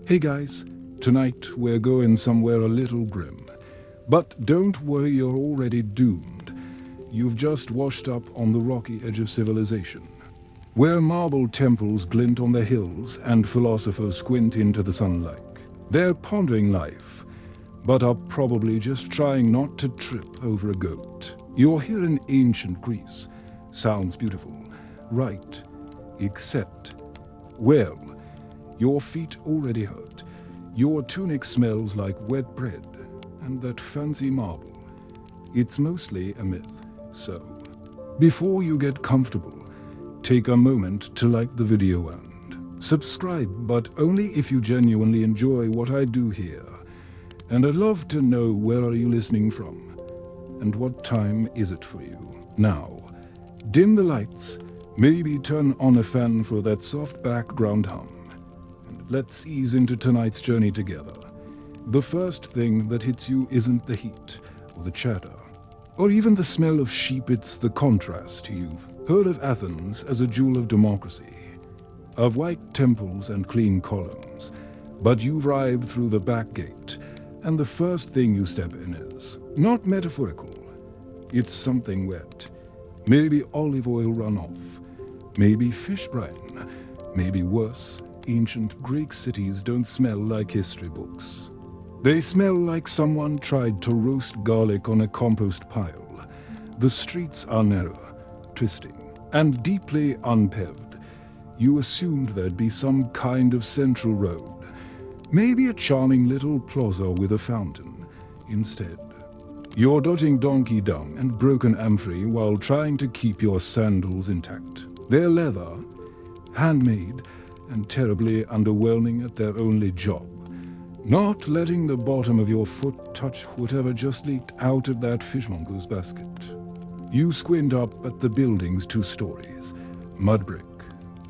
Hey guys, tonight we're going somewhere a little grim. But don't worry, you're already doomed. You've just washed up on the rocky edge of civilization, where marble temples glint on the hills and philosophers squint into the sunlight. They're pondering life, but are probably just trying not to trip over a goat. You're here in ancient Greece. Sounds beautiful, right? Except, well, your feet already hurt. Your tunic smells like wet bread, and that fancy marble. It's mostly a myth, so before you get comfortable, take a moment to like the video and subscribe, but only if you genuinely enjoy what I do here. And I'd love to know, where are you listening from? And what time is it for you? Now, dim the lights, maybe turn on a fan for that soft background hum. Let's ease into tonight's journey together. The first thing that hits you isn't the heat, or the chatter, or even the smell of sheep. It's the contrast. You've heard of Athens as a jewel of democracy, of white temples and clean columns, but you've arrived through the back gate, and the first thing you step in is not metaphorical. It's something wet. Maybe olive oil runoff, maybe fish brine, maybe worse. Ancient Greek cities don't smell like history books. They smell like someone tried to roast garlic on a compost pile. The streets are narrow, twisting, and deeply unpaved. You assumed there'd be some kind of central road, maybe a charming little plaza with a fountain. Instead, you're dodging donkey dung and broken amphorae while trying to keep your sandals intact. They're leather, handmade, and terribly underwhelming at their only job: not letting the bottom of your foot touch whatever just leaked out of that fishmonger's basket. You squint up at the building's 2 stories, mud brick,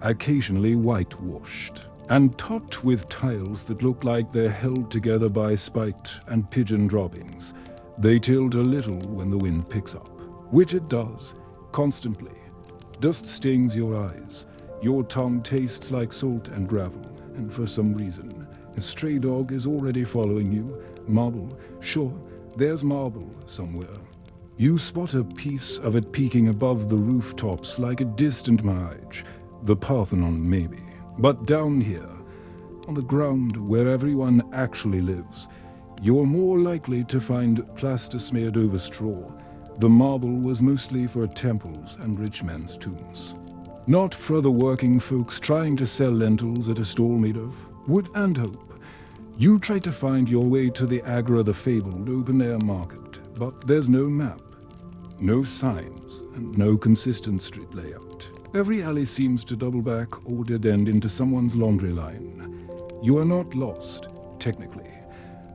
occasionally whitewashed, and topped with tiles that look like they're held together by spite and pigeon droppings. They tilt a little when the wind picks up, which it does, constantly. Dust stings your eyes. Your tongue tastes like salt and gravel, and for some reason, a stray dog is already following you. Marble, sure, there's marble somewhere. You spot a piece of it peeking above the rooftops like a distant mirage, the Parthenon maybe. But down here, on the ground where everyone actually lives, you're more likely to find plaster smeared over straw. The marble was mostly for temples and rich men's tombs, not for the working folks trying to sell lentils at a stall made of wood and hope. You try to find your way to the Agora, the fabled open-air market, but there's no map, no signs, and no consistent street layout. Every alley seems to double back or dead end into someone's laundry line. You are not lost, technically,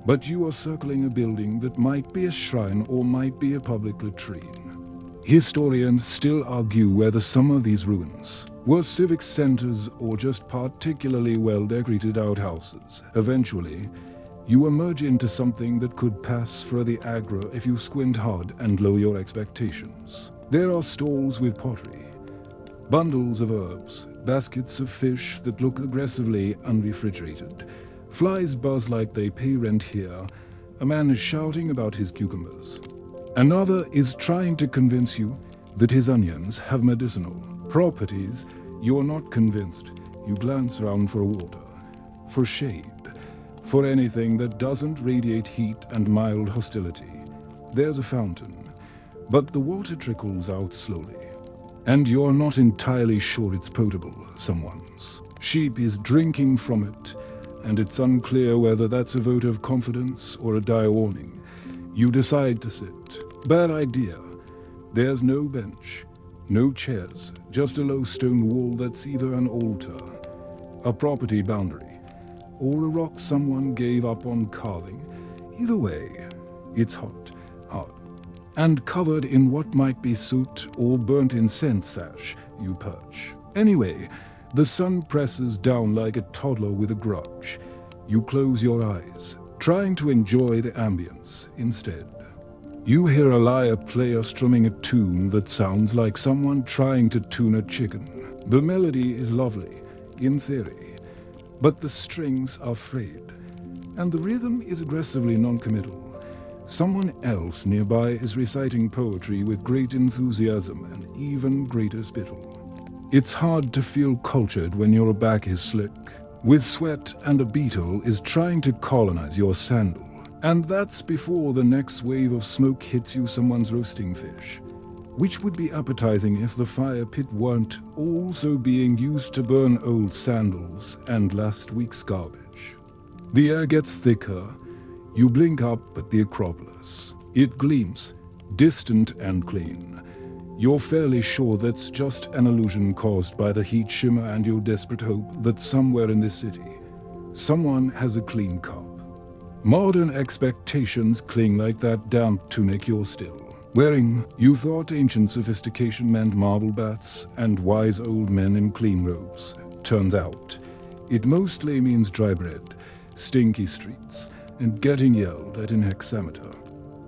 but you are circling a building that might be a shrine or might be a public latrine. Historians still argue whether some of these ruins were civic centers or just particularly well-decorated outhouses. Eventually, you emerge into something that could pass for the Agora if you squint hard and lower your expectations. There are stalls with pottery, bundles of herbs, baskets of fish that look aggressively unrefrigerated. Flies buzz like they pay rent here. A man is shouting about his cucumbers. Another is trying to convince you that his onions have medicinal properties. You're not convinced. You glance around for water, for shade, for anything that doesn't radiate heat and mild hostility. There's a fountain, but the water trickles out slowly, and you're not entirely sure it's potable. Someone's sheep is drinking from it, and it's unclear whether that's a vote of confidence or a dire warning. You decide to sit. Bad idea. There's no bench, no chairs, just a low stone wall that's either an altar, a property boundary, or a rock someone gave up on carving. Either way, it's hot, hard, and covered in what might be soot or burnt incense ash. You perch. Anyway, the sun presses down like a toddler with a grudge. You close your eyes, trying to enjoy the ambience. Instead, you hear a lyre player strumming a tune that sounds like someone trying to tune a chicken. The melody is lovely, in theory, but the strings are frayed, and the rhythm is aggressively non-committal. Someone else nearby is reciting poetry with great enthusiasm and even greater spittle. It's hard to feel cultured when your back is slick, with sweat, and a beetle is trying to colonize your sandal. And that's before the next wave of smoke hits you someone's roasting fish, which would be appetizing if the fire pit weren't also being used to burn old sandals and last week's garbage. The air gets thicker. You blink up at the Acropolis. It gleams, distant and clean. You're fairly sure that's just an illusion caused by the heat shimmer and your desperate hope that somewhere in this city, someone has a clean cup. Modern expectations cling like that damp tunic you're still wearing. You thought ancient sophistication meant marble baths and wise old men in clean robes. Turns out, it mostly means dry bread, stinky streets, and getting yelled at in hexameter.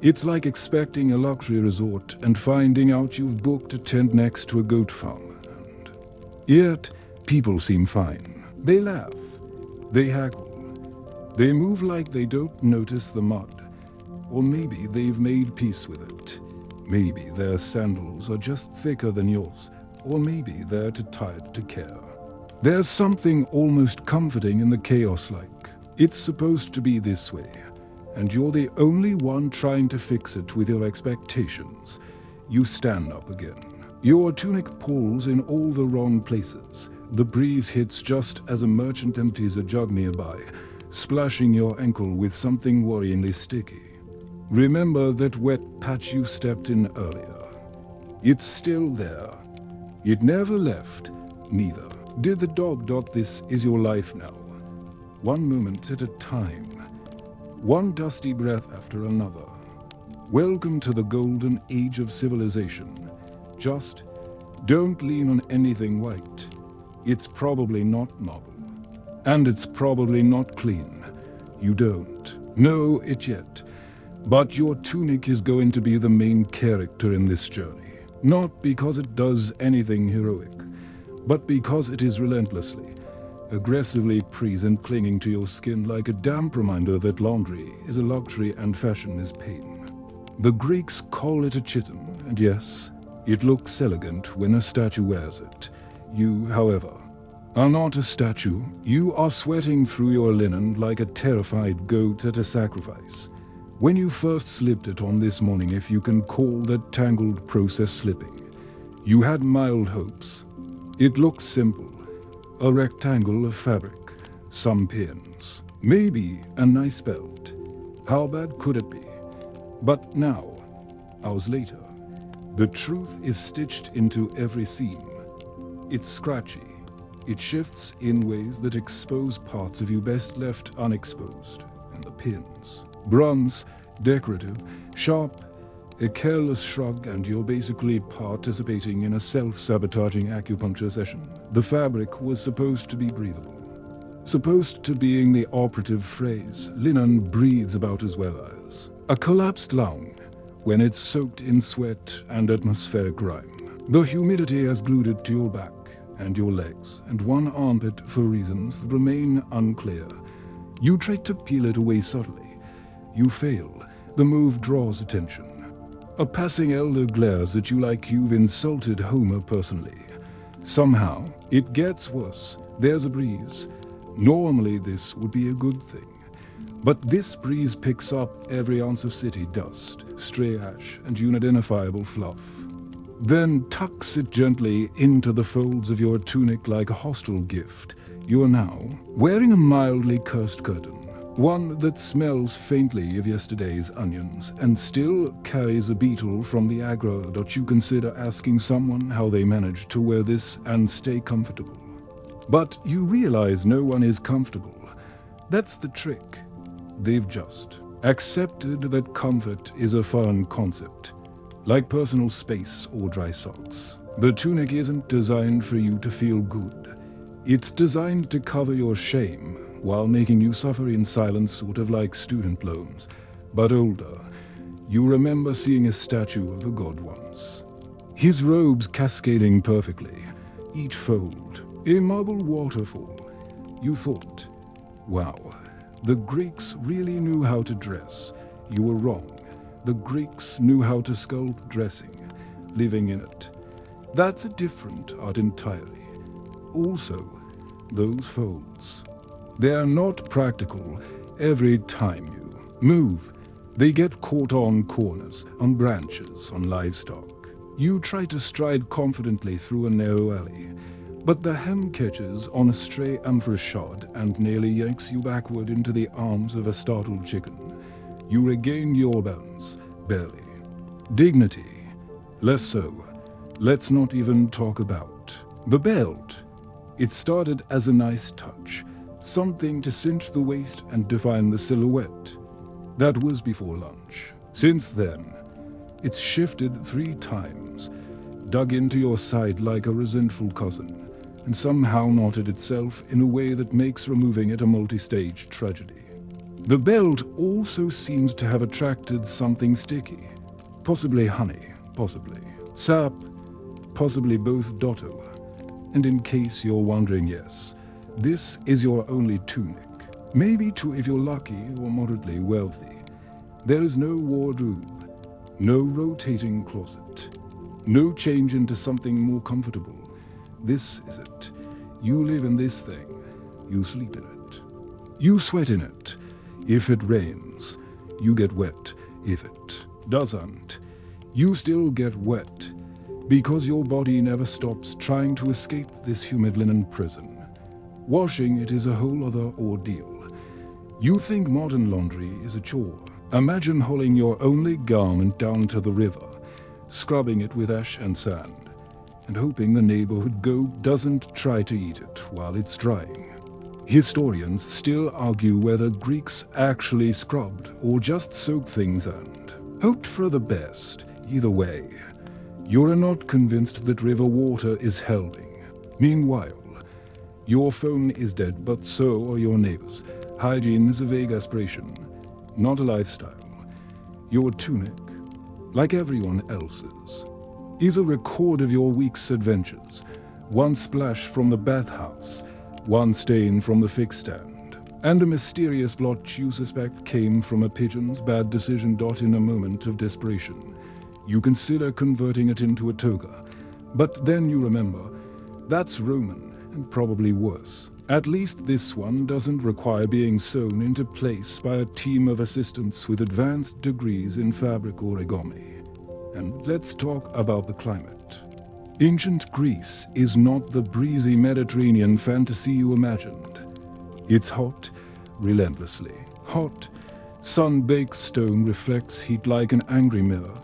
It's like expecting a luxury resort and finding out you've booked a tent next to a goat farm. And yet, people seem fine. They laugh. They haggle. They move like they don't notice the mud. Or maybe they've made peace with it. Maybe their sandals are just thicker than yours. Or maybe they're too tired to care. There's something almost comforting in the chaos-like. It's supposed to be this way, and you're the only one trying to fix it with your expectations. You stand up again. Your tunic pulls in all the wrong places. The breeze hits just as a merchant empties a jug nearby, splashing your ankle with something worryingly sticky. Remember that wet patch you stepped in earlier. It's still there. It never left, neither did the dog. This is your life now. One moment at a time. One dusty breath after another. Welcome to the golden age of civilization. Just don't lean on anything white. It's probably not marble. And it's probably not clean. You don't know it yet. But your tunic is going to be the main character in this journey. Not because it does anything heroic, but because it is relentlessly, aggressively present, clinging to your skin like a damp reminder that laundry is a luxury and fashion is pain. The Greeks call it a chiton, and yes, it looks elegant when a statue wears it. You, however, are not a statue. You are sweating through your linen like a terrified goat at a sacrifice. When you first slipped it on this morning, if you can call that tangled process slipping, you had mild hopes. It looks simple. A rectangle of fabric, some pins, maybe a nice belt. How bad could it be? But now, hours later, the truth is stitched into every seam. It's scratchy. It shifts in ways that expose parts of you best left unexposed. And the pins. Bronze, decorative, sharp, a careless shrug, and you're basically participating in a self-sabotaging acupuncture session. The fabric was supposed to be breathable. Supposed to being the operative phrase. Linen breathes about as well as a collapsed lung when it's soaked in sweat and atmospheric grime. The humidity has glued it to your back and your legs and one armpit for reasons that remain unclear. You try to peel it away subtly. You fail. The move draws attention. A passing elder glares at you like you've insulted Homer personally. Somehow, it gets worse. There's a breeze. Normally this would be a good thing. But this breeze picks up every ounce of city dust, stray ash, and unidentifiable fluff. Then tucks it gently into the folds of your tunic like a hostile gift. You're now wearing a mildly cursed curtain. One that smells faintly of yesterday's onions and still carries a beetle from the aggro. You consider asking someone how they managed to wear this and stay comfortable. But you realize no one is comfortable. That's the trick. They've just accepted that comfort is a foreign concept, like personal space or dry socks. The tunic isn't designed for you to feel good. It's designed to cover your shame while making you suffer in silence, sort of like student loans. But older, you remember seeing a statue of a god once. His robes cascading perfectly, each fold a marble waterfall. You thought, wow, the Greeks really knew how to dress. You were wrong. The Greeks knew how to sculpt dressing, living in it. That's a different art entirely. Also, those folds. They are not practical every time you move. They get caught on corners, on branches, on livestock. You try to stride confidently through a narrow alley, but the hem catches on a stray amphirshad and nearly yanks you backward into the arms of a startled chicken. You regain your balance, barely. Dignity, less so. Let's not even talk about the belt. It started as a nice touch, something to cinch the waist and define the silhouette. That was before lunch. Since then, it's shifted 3 times, dug into your side like a resentful cousin, and somehow knotted itself in a way that makes removing it a multi-stage tragedy. The belt also seems to have attracted something sticky. Possibly honey, possibly sap, possibly both dotto. And in case you're wondering, yes, this is your only tunic. Maybe two if you're lucky or moderately wealthy. There is no wardrobe, no rotating closet, no change into something more comfortable. This is it. You live in this thing. You sleep in it. You sweat in it. If it rains, you get wet. If it doesn't, you still get wet, because your body never stops trying to escape this humid linen prison. Washing it is a whole other ordeal. You think modern laundry is a chore. Imagine hauling your only garment down to the river, scrubbing it with ash and sand, and hoping the neighborhood goat doesn't try to eat it while it's drying. Historians still argue whether Greeks actually scrubbed or just soaked things and hoped for the best. Either way, you're not convinced that river water is helping. Meanwhile, your phone is dead, but so are your neighbors. Hygiene is a vague aspiration, not a lifestyle. Your tunic, like everyone else's, is a record of your week's adventures. One splash from the bathhouse, one stain from the fig stand, and a mysterious blotch you suspect came from a pigeon's bad decision. In a moment of desperation, you consider converting it into a toga, but then you remember, that's Roman and probably worse. At least this one doesn't require being sewn into place by a team of assistants with advanced degrees in fabric origami. And let's talk about the climate. Ancient Greece is not the breezy Mediterranean fantasy you imagined. It's hot, relentlessly hot. Sun-baked stone reflects heat like an angry mirror.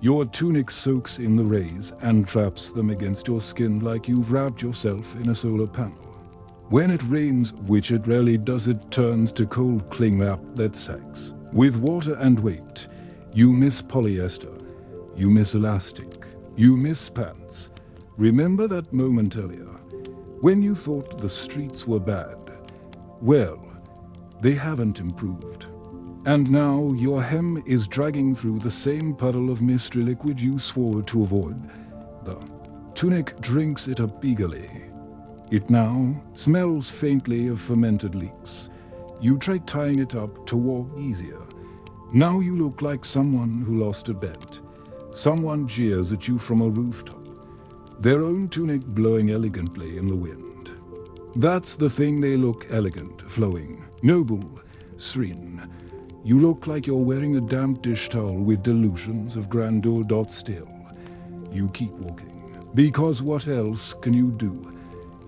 Your tunic soaks in the rays and traps them against your skin like you've wrapped yourself in a solar panel. When it rains, which it rarely does, it turns to cold cling wrap that sags. With water and weight, you miss polyester, you miss elastic, you miss pants. Remember that moment earlier, when you thought the streets were bad? Well, they haven't improved. And now your hem is dragging through the same puddle of mystery liquid you swore to avoid. The tunic drinks it up eagerly. It now smells faintly of fermented leeks. You try tying it up to walk easier. Now you look like someone who lost a bet. Someone jeers at you from a rooftop, their own tunic blowing elegantly in the wind. That's the thing, they look elegant, flowing, noble, serene. You look like you're wearing a damp dish towel with delusions of grandeur. Still, you keep walking, because what else can you do?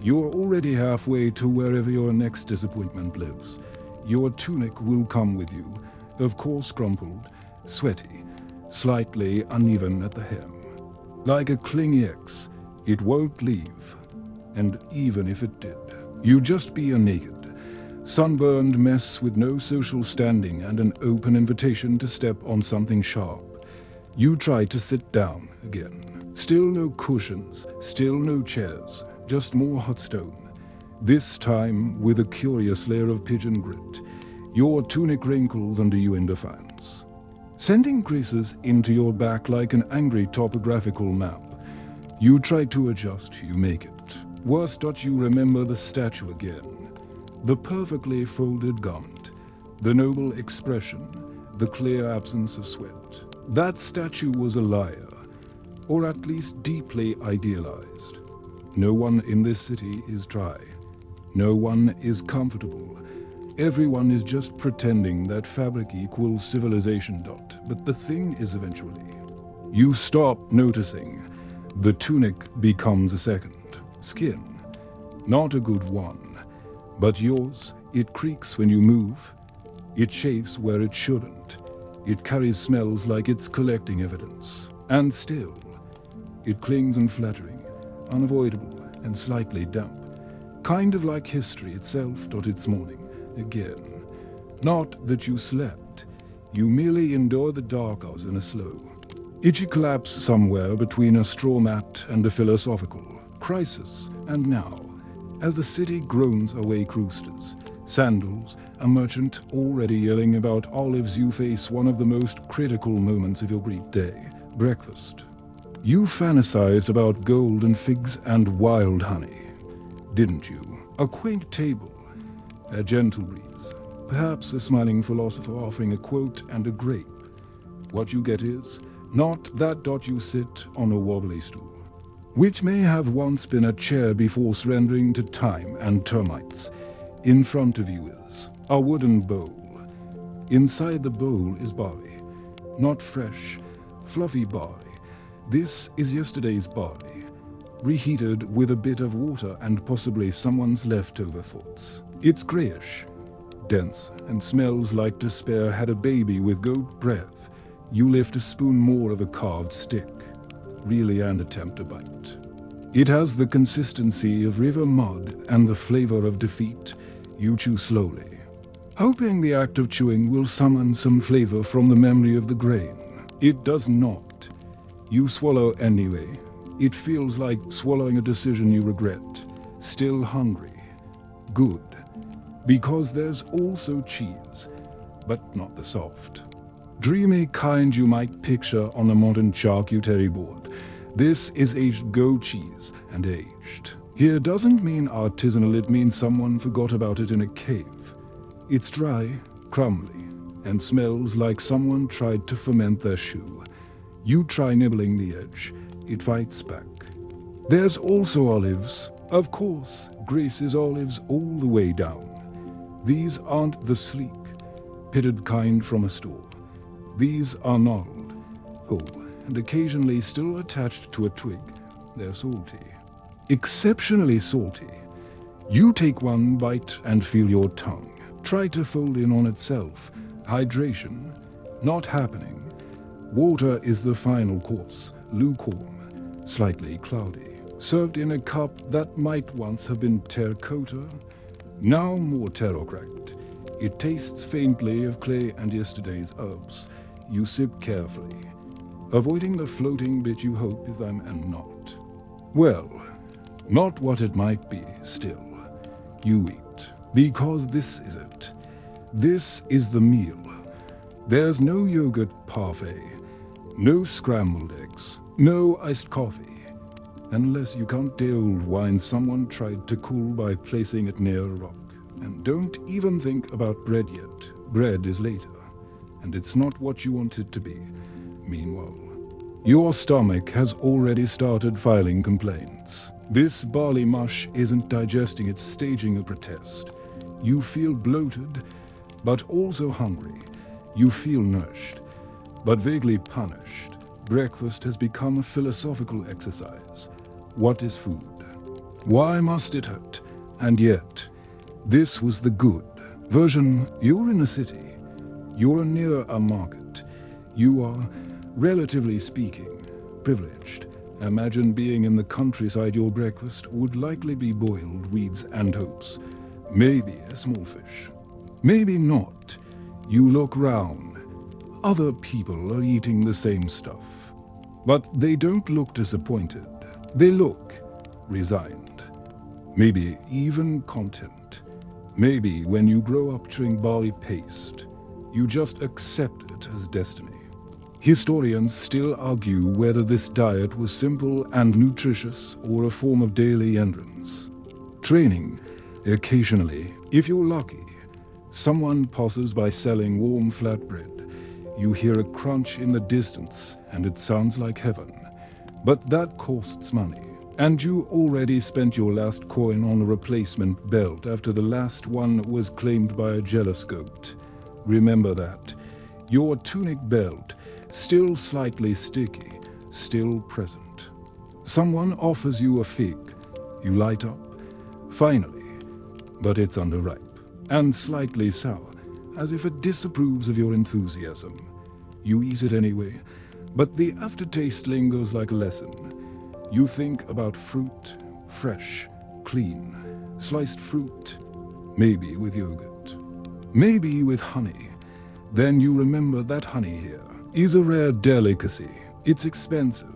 You're already halfway to wherever your next disappointment lives. Your tunic will come with you, of course crumpled, sweaty, slightly uneven at the hem. Like a clingy ex, it won't leave. And even if it did, you'd just be a naked, sunburned mess with no social standing and an open invitation to step on something sharp. You try to sit down again. Still no cushions, still no chairs, just more hot stone. This time with a curious layer of pigeon grit. Your tunic wrinkles under you in defiance, sending creases into your back like an angry topographical map. You try to adjust, you make it. Worse, you remember the statue again. The perfectly folded garment, the noble expression, the clear absence of sweat. That statue was a liar, or at least deeply idealized. No one in this city is dry. No one is comfortable. Everyone is just pretending that fabric equals civilization. But the thing is, eventually, you stop noticing. The tunic becomes a second skin. Not a good one, but yours. It creaks when you move. It chafes where it shouldn't. It carries smells like it's collecting evidence. And still, it clings unflattering, unavoidable, and slightly damp. Kind of like history itself. It's morning again. Not that you slept. You merely endure the dark hours in a slow, itchy collapse somewhere between a straw mat and a philosophical crisis. And now, as the city groans away roosters, sandals, a merchant already yelling about olives, you face one of the most critical moments of your brief day, breakfast. You fantasized about golden figs and wild honey, didn't you? A quaint table, a gentle breeze, perhaps a smiling philosopher offering a quote and a grape. What you get is not that. You sit on a wobbly stool, which may have once been a chair before surrendering to time and termites. In front of you is a wooden bowl. Inside the bowl is barley, not fresh, fluffy barley. This is yesterday's barley, reheated with a bit of water and possibly someone's leftover thoughts. It's grayish, dense, and smells like despair had a baby with goat breath. You lift a spoon more of a carved stick, really, and attempt a bite. It has the consistency of river mud and the flavor of defeat. You chew slowly, hoping the act of chewing will summon some flavor from the memory of the grain. It does not. You swallow anyway. It feels like swallowing a decision you regret. Still hungry. Good. Because there's also cheese, but not the soft, dreamy kind you might picture on a modern charcuterie board. This is aged goat cheese, and aged here doesn't mean artisanal, it means someone forgot about it in a cave. It's dry, crumbly, and smells like someone tried to ferment their shoe. You try nibbling the edge, it fights back. There's also olives. Of course, Grace's olives all the way down. These aren't the sleek, pitted kind from a store. These are gnarled, whole, and occasionally still attached to a twig. They're salty. Exceptionally salty. You take one bite and feel your tongue try to fold in on itself. Hydration, not happening. Water is the final course, lukewarm, slightly cloudy, served in a cup that might once have been terracotta, now more terror-cracked. It tastes faintly of clay and yesterday's herbs. You sip carefully, avoiding the floating bit you hope is them and not. Well, not what it might be, still. You eat, because this is it. This is the meal. There's no yogurt parfait, no scrambled eggs, no iced coffee, unless you count the old wine someone tried to cool by placing it near a rock. And don't even think about bread yet. Bread is later, and it's not what you want it to be. Meanwhile, your stomach has already started filing complaints. This barley mush isn't digesting, it's staging a protest. You feel bloated, but also hungry. You feel nourished, but vaguely punished. Breakfast has become a philosophical exercise. What is food? Why must it hurt? And yet, this was the good version. You're in a city. You're near a market. You are, relatively speaking, privileged. Imagine being in the countryside. Your breakfast would likely be boiled weeds and hopes. Maybe a small fish. Maybe not. You look round. Other people are eating the same stuff. But they don't look disappointed. They look resigned. Maybe even content. Maybe when you grow up chewing barley paste, you just accept it as destiny. Historians still argue whether this diet was simple and nutritious or a form of daily endurance. Training, Occasionally, if you're lucky, someone passes by selling warm flatbread. You hear a crunch in the distance, and it sounds like heaven. But that costs money, and you already spent your last coin on a replacement belt after the last one was claimed by a jealous goat. Remember that. Your tunic belt, still slightly sticky, still present. Someone offers you a fig. You light up. Finally. But it's underripe, and slightly sour, as if it disapproves of your enthusiasm. You eat it anyway, but the aftertaste lingers like a lesson. You think about fruit, fresh, clean, sliced fruit, maybe with yogurt, maybe with honey. Then you remember that honey here is a rare delicacy. It's expensive,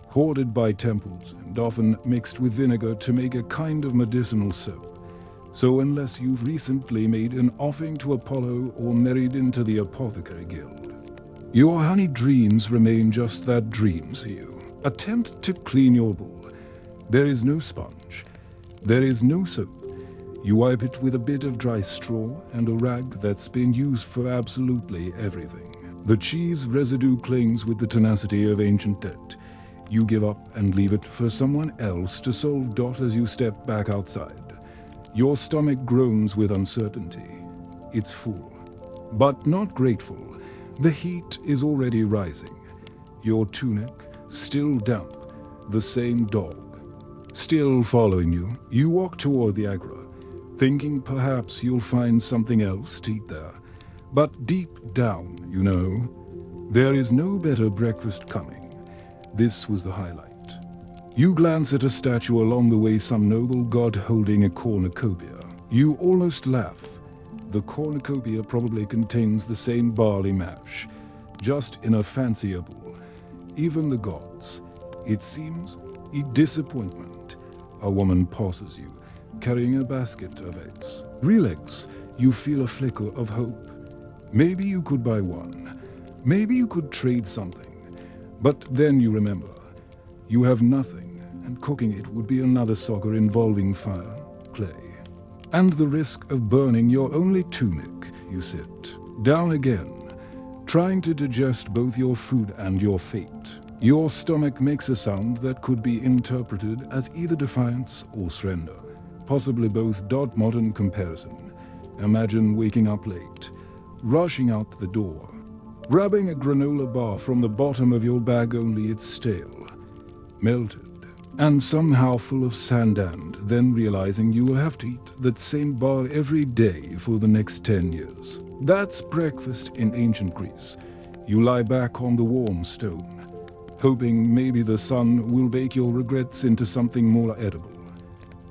hoarded by temples, and often mixed with vinegar to make a kind of medicinal soap. So unless you've recently made an offering to Apollo or married into the apothecary guild, your honey dreams remain just that, dreams to you. Attempt to clean your bowl. There is no sponge. There is no soap. You wipe it with a bit of dry straw and a rag that's been used for absolutely everything. The cheese residue clings with the tenacity of ancient debt. You give up and leave it for someone else to solve. As you step back outside. Your stomach groans with uncertainty. It's full, but not grateful. The heat is already rising. Your tunic, still damp, the same dog, still following you. You walk toward the Agra, thinking perhaps you'll find something else to eat there. But deep down, you know, there is no better breakfast coming. This was the highlight. You glance at a statue along the way, some noble god holding a cornucopia. You almost laugh. The cornucopia probably contains the same barley mash, just in a fancier bowl. Even the gods, it seems, eat disappointment. A woman passes you, carrying a basket of eggs. Real eggs. You feel a flicker of hope. Maybe you could buy one. Maybe you could trade something. But then you remember, you have nothing, and cooking it would be another saga involving fire, clay, and the risk of burning your only tunic. You sit down again, trying to digest both your food and your fate. Your stomach makes a sound that could be interpreted as either defiance or surrender, possibly both. Modern comparison. Imagine waking up late, rushing out the door, grabbing a granola bar from the bottom of your bag, only it's stale, melted, and somehow full of sand, and then realizing you will have to eat that same bar every day for the next 10 years. That's breakfast in ancient Greece. You lie back on the warm stone, hoping maybe the sun will bake your regrets into something more edible.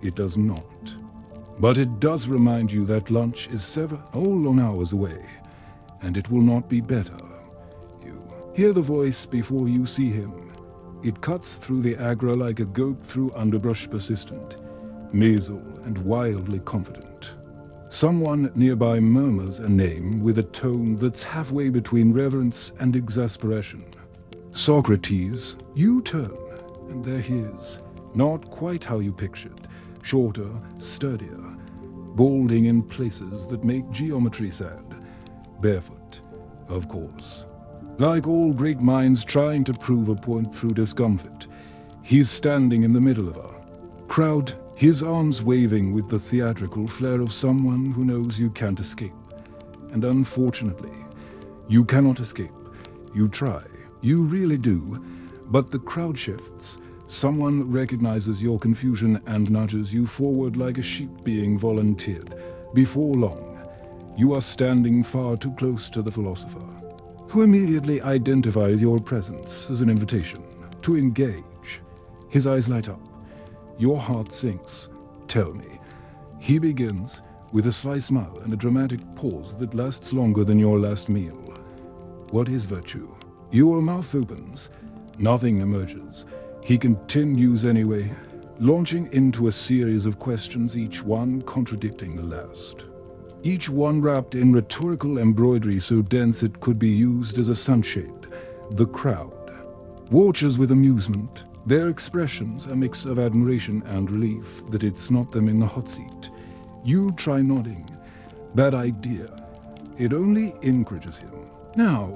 It does not. But it does remind you that lunch is several long hours away, and it will not be better. You hear the voice before you see him. It cuts through the Agra like a goat through underbrush, persistent, nasal, and wildly confident. Someone nearby murmurs a name with a tone that's halfway between reverence and exasperation. Socrates. You turn, and there he is. Not quite how you pictured. Shorter, sturdier, balding in places that make geometry sad. Barefoot, of course. Like all great minds trying to prove a point through discomfort, he's standing in the middle of a crowd, his arms waving with the theatrical flair of someone who knows you can't escape. And unfortunately, you cannot escape. You try, you really do, but the crowd shifts. Someone recognizes your confusion and nudges you forward like a sheep being volunteered. Before long, you are standing far too close to the philosopher, who immediately identifies your presence as an invitation to engage. His eyes light up. Your heart sinks. Tell me. He begins with a sly smile and a dramatic pause that lasts longer than your last meal. What is virtue? Your mouth opens. Nothing emerges. He continues anyway, launching into a series of questions, each one contradicting the last. Each one wrapped in rhetorical embroidery so dense it could be used as a sunshade. The crowd watches with amusement, their expressions a mix of admiration and relief that it's not them in the hot seat. You try nodding. Bad idea. It only encourages him. Now,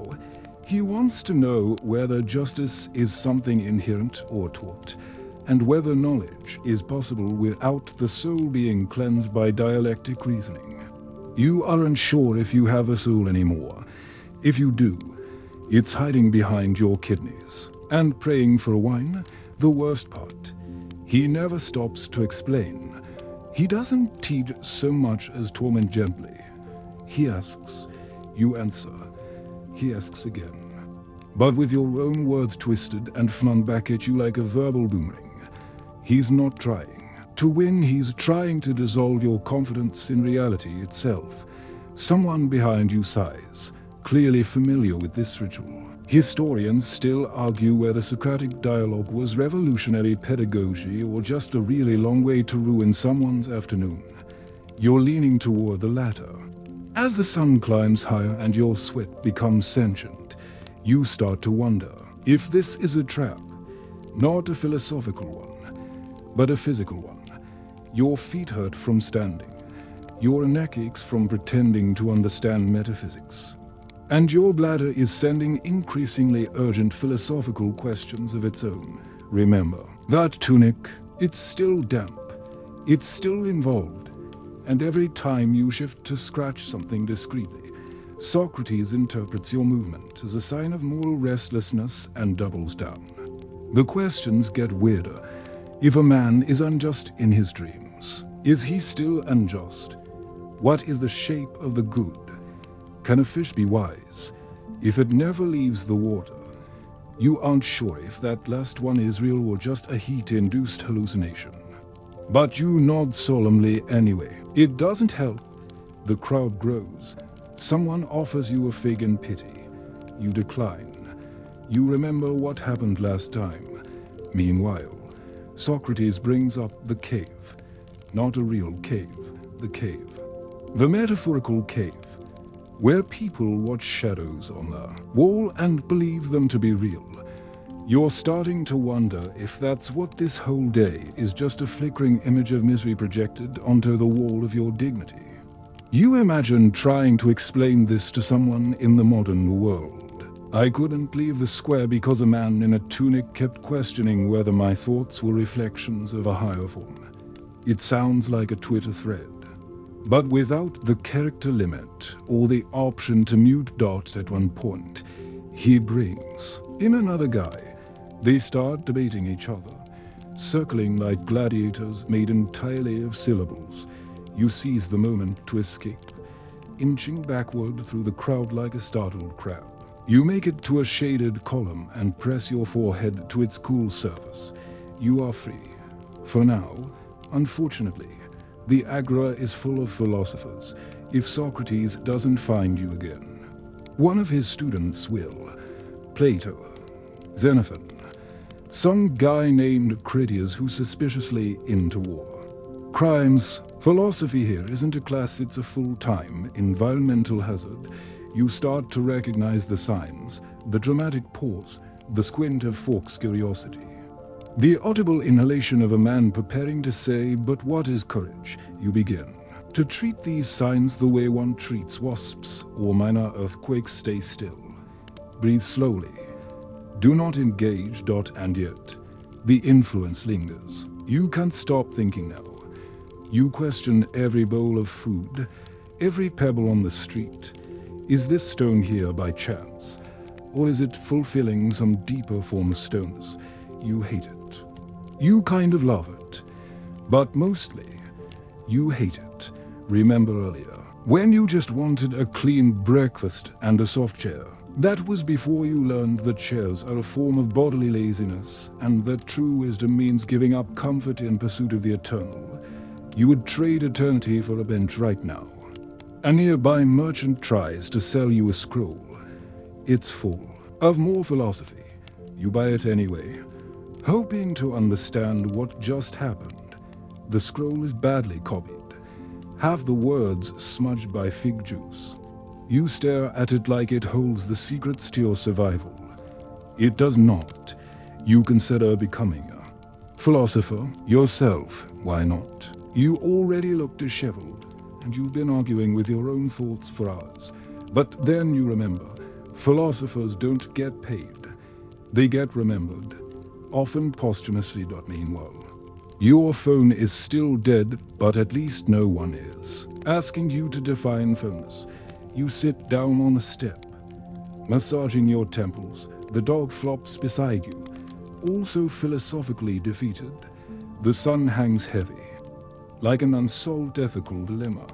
he wants to know whether justice is something inherent or taught, and whether knowledge is possible without the soul being cleansed by dialectic reasoning. You aren't sure if you have a soul anymore. If you do, it's hiding behind your kidneys. And praying for wine, the worst part. He never stops to explain. He doesn't teach so much as torment gently. He asks, you answer. He asks again. But with your own words twisted and flung back at you like a verbal boomerang. He's not trying to win, he's trying to dissolve your confidence in reality itself. Someone behind you sighs, clearly familiar with this ritual. Historians still argue whether Socratic dialogue was revolutionary pedagogy or just a really long way to ruin someone's afternoon. You're leaning toward the latter. As the sun climbs higher and your sweat becomes sentient, you start to wonder if this is a trap, not a philosophical one, but a physical one. Your feet hurt from standing, your neck aches from pretending to understand metaphysics, and your bladder is sending increasingly urgent philosophical questions of its own. Remember, that tunic, it's still damp, it's still involved, and every time you shift to scratch something discreetly, Socrates interprets your movement as a sign of moral restlessness and doubles down. The questions get weirder. If a man is unjust in his dreams, is he still unjust? What is the shape of the good? Can a fish be wise if it never leaves the water? You aren't sure if that last one is real or just a heat-induced hallucination. But you nod solemnly anyway. It doesn't help. The crowd grows. Someone offers you a fig in pity. You decline. You remember what happened last time. Meanwhile, Socrates brings up the cave. Not a real cave, the cave. The metaphorical cave, where people watch shadows on the wall and believe them to be real. You're starting to wonder if that's what this whole day is, just a flickering image of misery projected onto the wall of your dignity. You imagine trying to explain this to someone in the modern world. I couldn't leave the square because a man in a tunic kept questioning whether my thoughts were reflections of a higher form. It sounds like a Twitter thread. But without the character limit or the option to mute dot at one point, he brings in another guy. They start debating each other, circling like gladiators made entirely of syllables. You seize the moment to escape, inching backward through the crowd like a startled crab. You make it to a shaded column and press your forehead to its cool surface. You are free. For now, unfortunately, the Agora is full of philosophers, if Socrates doesn't find you again. One of his students will. Plato, Xenophon, some guy named Critias who's suspiciously into war. Crimes. Philosophy here isn't a class, it's a full-time environmental hazard. You start to recognize the signs, the dramatic pause, the squint of Fawkes' curiosity. The audible inhalation of a man preparing to say, "But what is courage?" You begin to treat these signs the way one treats wasps or minor earthquakes. Stay still. Breathe slowly. Do not engage. And yet, the influence lingers. You can't stop thinking now. You question every bowl of food, every pebble on the street. Is this stone here by chance? Or is it fulfilling some deeper form of stillness? You hate it. You kind of love it. But mostly, you hate it. Remember earlier, when you just wanted a clean breakfast and a soft chair. That was before you learned that chairs are a form of bodily laziness, and that true wisdom means giving up comfort in pursuit of the eternal. You would trade eternity for a bench right now. A nearby merchant tries to sell you a scroll. It's full of more philosophy. You buy it anyway, hoping to understand what just happened. The scroll is badly copied. Half the words smudged by fig juice. You stare at it like it holds the secrets to your survival. It does not. You consider becoming a philosopher yourself. Why not? You already look disheveled, and you've been arguing with your own thoughts for hours. But then you remember, philosophers don't get paid. They get remembered, often posthumously. Meanwhile, your phone is still dead, but at least no one is asking you to define phones. You sit down on a step, massaging your temples. The dog flops beside you, also philosophically defeated. The sun hangs heavy, like an unsolved ethical dilemma.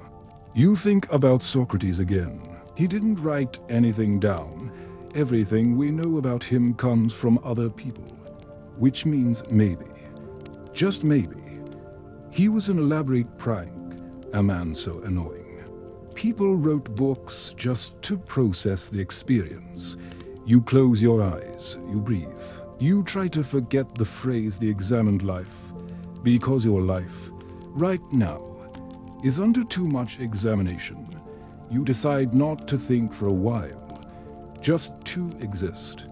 You think about Socrates again. He didn't write anything down. Everything we know about him comes from other people. Which means maybe, just maybe, he was an elaborate prank, a man so annoying. People wrote books just to process the experience. You close your eyes, you breathe. You try to forget the phrase "the examined life," because your life, right now, is under too much examination. You decide not to think for a while, just to exist,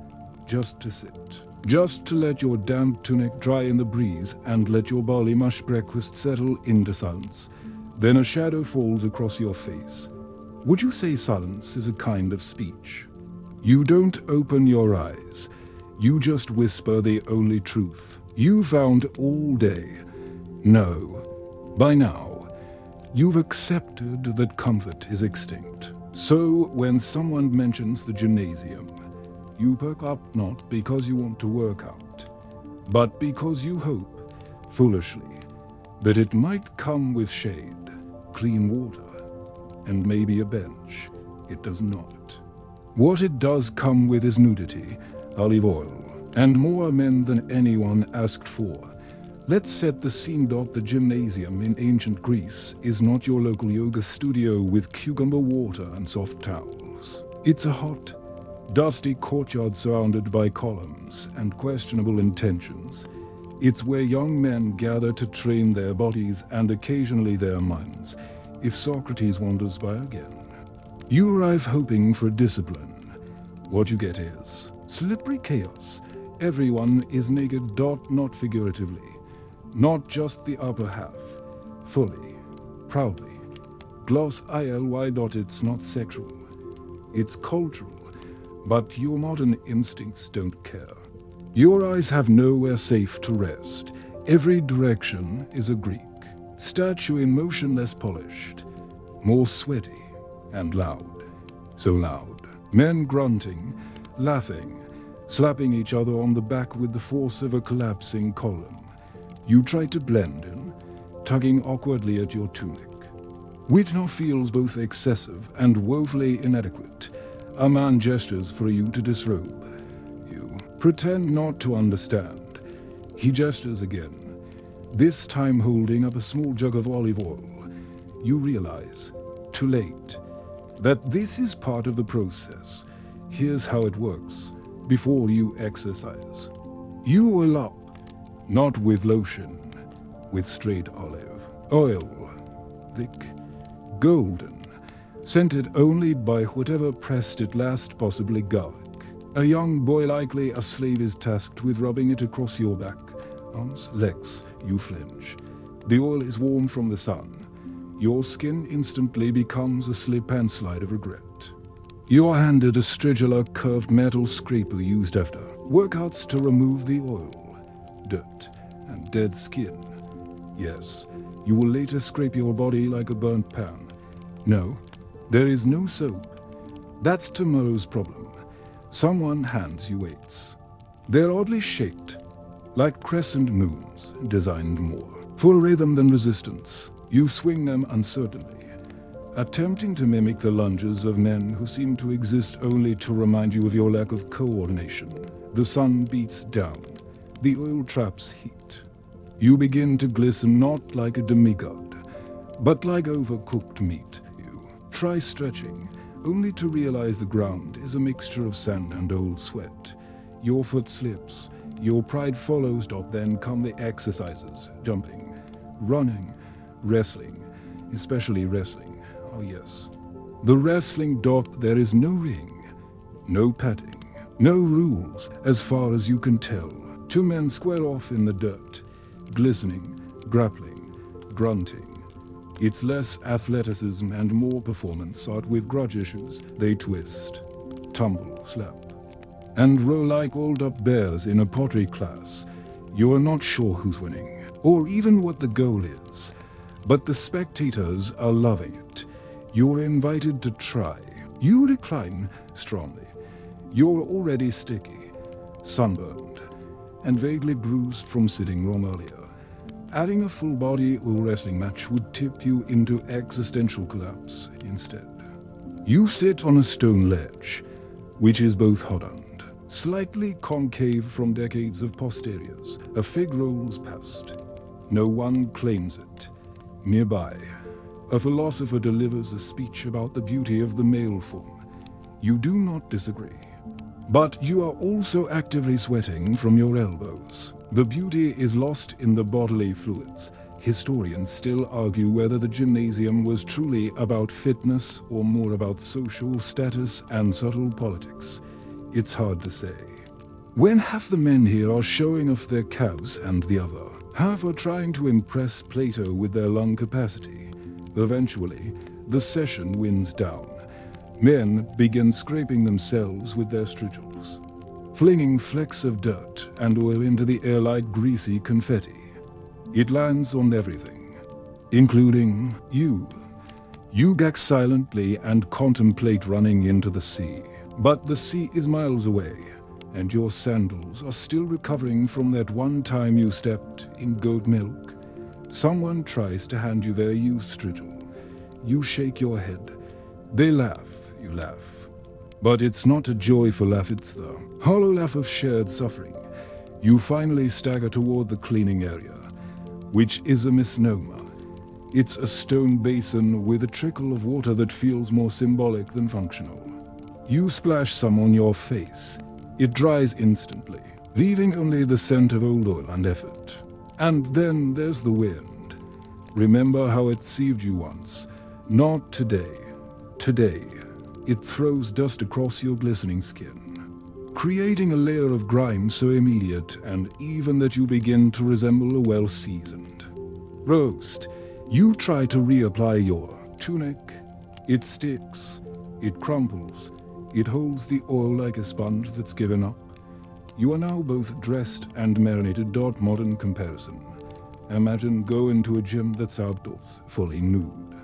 just to sit, just to let your damp tunic dry in the breeze and let your barley mush breakfast settle into silence. Then a shadow falls across your face. Would you say silence is a kind of speech? You don't open your eyes. You just whisper the only truth you found all day. No. By now, you've accepted that comfort is extinct. So when someone mentions the gymnasium, you perk up not because you want to work out, but because you hope, foolishly, that it might come with shade, clean water, and maybe a bench. It does not. What it does come with is nudity, olive oil, and more men than anyone asked for. Let's set the scene. The gymnasium in ancient Greece is not your local yoga studio with cucumber water and soft towels. It's a hot, dusty courtyard surrounded by columns and questionable intentions. It's where young men gather to train their bodies and occasionally their minds, if Socrates wanders by again. You arrive hoping for discipline. What you get is slippery chaos. Everyone is naked. Not figuratively, not just the upper half. Fully, proudly. Gloss ILY. It's not sexual. It's cultural. But your modern instincts don't care. Your eyes have nowhere safe to rest. Every direction is a Greek statue in motion, less polished, more sweaty and loud. So loud. Men grunting, laughing, slapping each other on the back with the force of a collapsing column. You try to blend in, tugging awkwardly at your tunic. Which now feels both excessive and woefully inadequate. A man gestures for you to disrobe. You pretend not to understand. He gestures again, this time holding up a small jug of olive oil. You realize, too late, that this is part of the process. Here's how it works. Before you exercise, you oil up, not with lotion, with straight olive oil, thick, golden, scented only by whatever pressed it last, possibly garlic. A young boy, likely a slave, is tasked with rubbing it across your back, arms, legs. You flinch. The oil is warm from the sun. Your skin instantly becomes a slip and slide of regret. You're handed a stridular curved metal scraper used after workouts to remove the oil, dirt, and dead skin. Yes, you will later scrape your body like a burnt pan. No, there is no soap. That's tomorrow's problem. Someone hands you weights. They're oddly shaped, like crescent moons, designed more for rhythm than resistance. You swing them uncertainly, attempting to mimic the lunges of men who seem to exist only to remind you of your lack of coordination. The sun beats down. The oil traps heat. You begin to glisten, not like a demigod, but like overcooked meat. You try stretching, only to realize the ground is a mixture of sand and old sweat. Your foot slips. Your pride follows. Then come the exercises: jumping, running, wrestling, especially wrestling. Oh yes, the wrestling. There is no ring, no padding, no rules as far as you can tell. Two men square off in the dirt, glistening, grappling, grunting. It's less athleticism and more performance art with grudge issues. They twist, tumble, slap, and roll like oiled-up bears in a pottery class. You're not sure who's winning, or even what the goal is, but the spectators are loving it. You're invited to try. You decline strongly. You're already sticky, sunburned, and vaguely bruised from sitting wrong earlier. Adding a full-body or wrestling match would tip you into existential collapse instead. You sit on a stone ledge, which is both hardened, slightly concave from decades of posteriors. A fig rolls past. No one claims it. Nearby, a philosopher delivers a speech about the beauty of the male form. You do not disagree. But you are also actively sweating from your elbows. The beauty is lost in the bodily fluids. Historians still argue whether the gymnasium was truly about fitness or more about social status and subtle politics. It's hard to say. When half the men here are showing off their calves and the other half are trying to impress Plato with their lung capacity, eventually the session winds down. Men begin scraping themselves with their strigils, flinging flecks of dirt and oil into the air like greasy confetti. It lands on everything, including you. You gag silently and contemplate running into the sea. But the sea is miles away, and your sandals are still recovering from that one time you stepped in goat milk. Someone tries to hand you their used strigil. You shake your head. They laugh, you laugh. But it's not a joyful laugh, it's the hollow laugh of shared suffering. You finally stagger toward the cleaning area, which is a misnomer. It's a stone basin with a trickle of water that feels more symbolic than functional. You splash some on your face. It dries instantly, leaving only the scent of old oil and effort. And then there's the wind. Remember how it sieved you once? Not today. Today, it throws dust across your glistening skin, creating a layer of grime so immediate and even that you begin to resemble a well-seasoned roast. You try to reapply your tunic. It sticks. It crumples. It holds the oil like a sponge that's given up. You are now both dressed and marinated. Modern comparison. Imagine going to a gym that's outdoors, fully nude,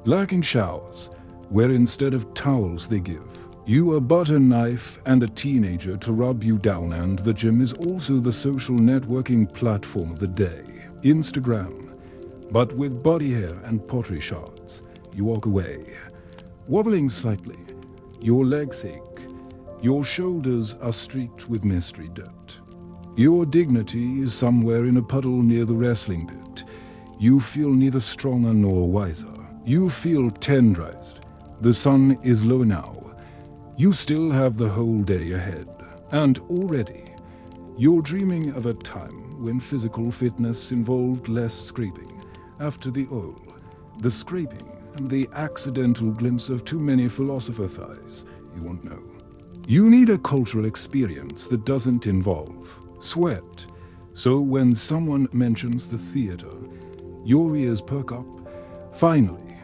lacking showers, where instead of towels they give you a butter knife and a teenager to rub you down, and the gym is also the social networking platform of the day. Instagram. But with body hair and pottery shards. You walk away, wobbling slightly. Your legs ache. Your shoulders are streaked with mystery dirt. Your dignity is somewhere in a puddle near the wrestling bit. You feel neither stronger nor wiser. You feel tenderized. The sun is low now. You still have the whole day ahead. And already, you're dreaming of a time when physical fitness involved less scraping. After the oil, the scraping, and the accidental glimpse of too many philosopher thighs, you won't know. You need a cultural experience that doesn't involve sweat. So when someone mentions the theater, your ears perk up. Finally,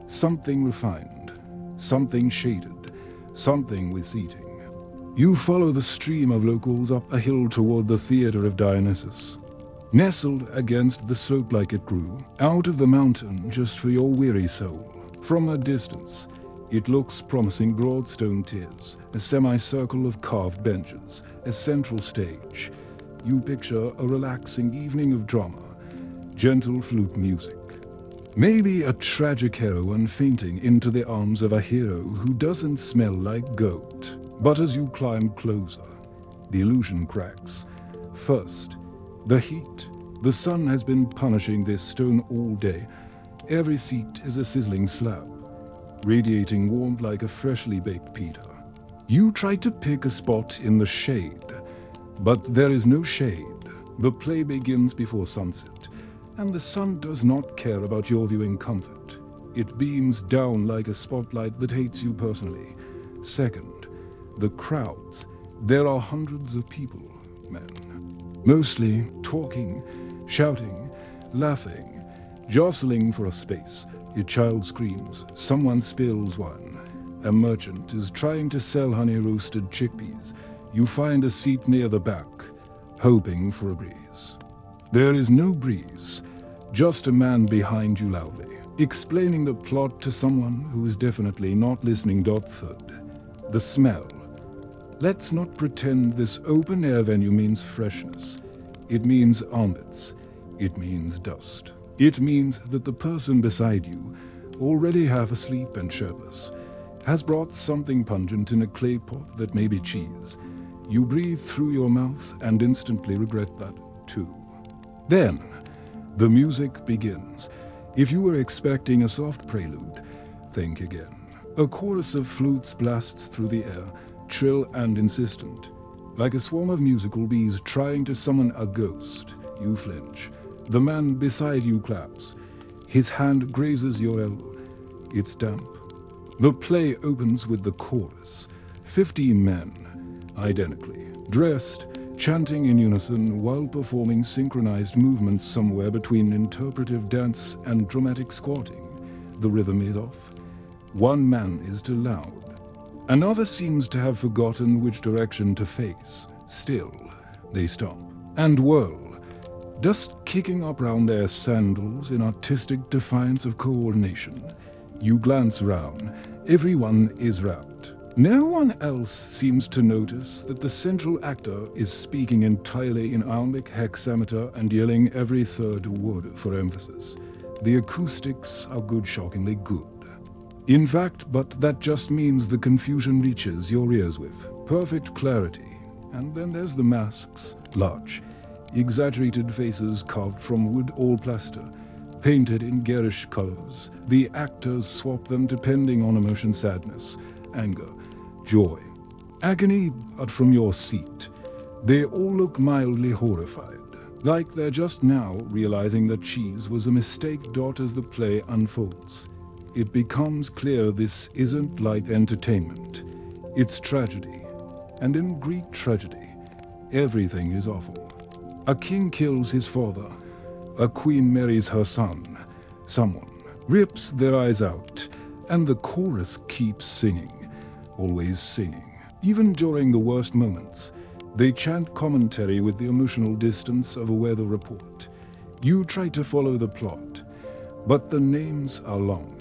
something refined, something shaded, something with seating. You follow the stream of locals up a hill toward the Theater of Dionysus. Nestled against the slope like it grew, out of the mountain just for your weary soul. From a distance, it looks promising. Broad stone tiers, a semicircle of carved benches, a central stage. You picture a relaxing evening of drama, gentle flute music. Maybe a tragic heroine fainting into the arms of a hero who doesn't smell like goat. But as you climb closer, the illusion cracks. First, the heat. The sun has been punishing this stone all day. Every seat is a sizzling slab, radiating warmth like a freshly baked pita. You try to pick a spot in the shade, but there is no shade. The play begins before sunset, and the sun does not care about your viewing comfort. It beams down like a spotlight that hates you personally. Second, the crowds. There are hundreds of people, men. Mostly talking, shouting, laughing. Jostling for a space, a child screams, someone spills wine. A merchant is trying to sell honey-roasted chickpeas. You find a seat near the back, hoping for a breeze. There is no breeze, just a man behind you loudly, explaining the plot to someone who is definitely not listening. Third, the smell. Let's not pretend this open-air venue means freshness. It means armpits. It means dust. It means that the person beside you, already half asleep and shirtless, has brought something pungent in a clay pot that may be cheese. You breathe through your mouth and instantly regret that too. Then, the music begins. If you were expecting a soft prelude, think again. A chorus of flutes blasts through the air, shrill and insistent. Like a swarm of musical bees trying to summon a ghost, you flinch. The man beside you claps. His hand grazes your elbow. It's damp. The play opens with the chorus. 50 men, identically, dressed, chanting in unison while performing synchronized movements somewhere between interpretive dance and dramatic squatting. The rhythm is off. One man is too loud. Another seems to have forgotten which direction to face. Still, they stop and whirl, dust kicking up round their sandals in artistic defiance of coordination. You glance around. Everyone is rapt. No one else seems to notice that the central actor is speaking entirely in iambic hexameter and yelling every third word for emphasis. The acoustics are good, shockingly good. In fact, but that just means the confusion reaches your ears with perfect clarity. And then there's the masks, large, exaggerated faces carved from wood or plaster, painted in garish colors. The actors swap them depending on emotion: sadness, anger, joy, agony. But from your seat, they all look mildly horrified, like they're just now realizing that cheese was a mistake. As the play unfolds, it becomes clear this isn't light entertainment. It's tragedy. And in Greek tragedy, everything is awful. A king kills his father. A queen marries her son. Someone rips their eyes out. And the chorus keeps singing, always singing. Even during the worst moments, they chant commentary with the emotional distance of a weather report. You try to follow the plot, but the names are long.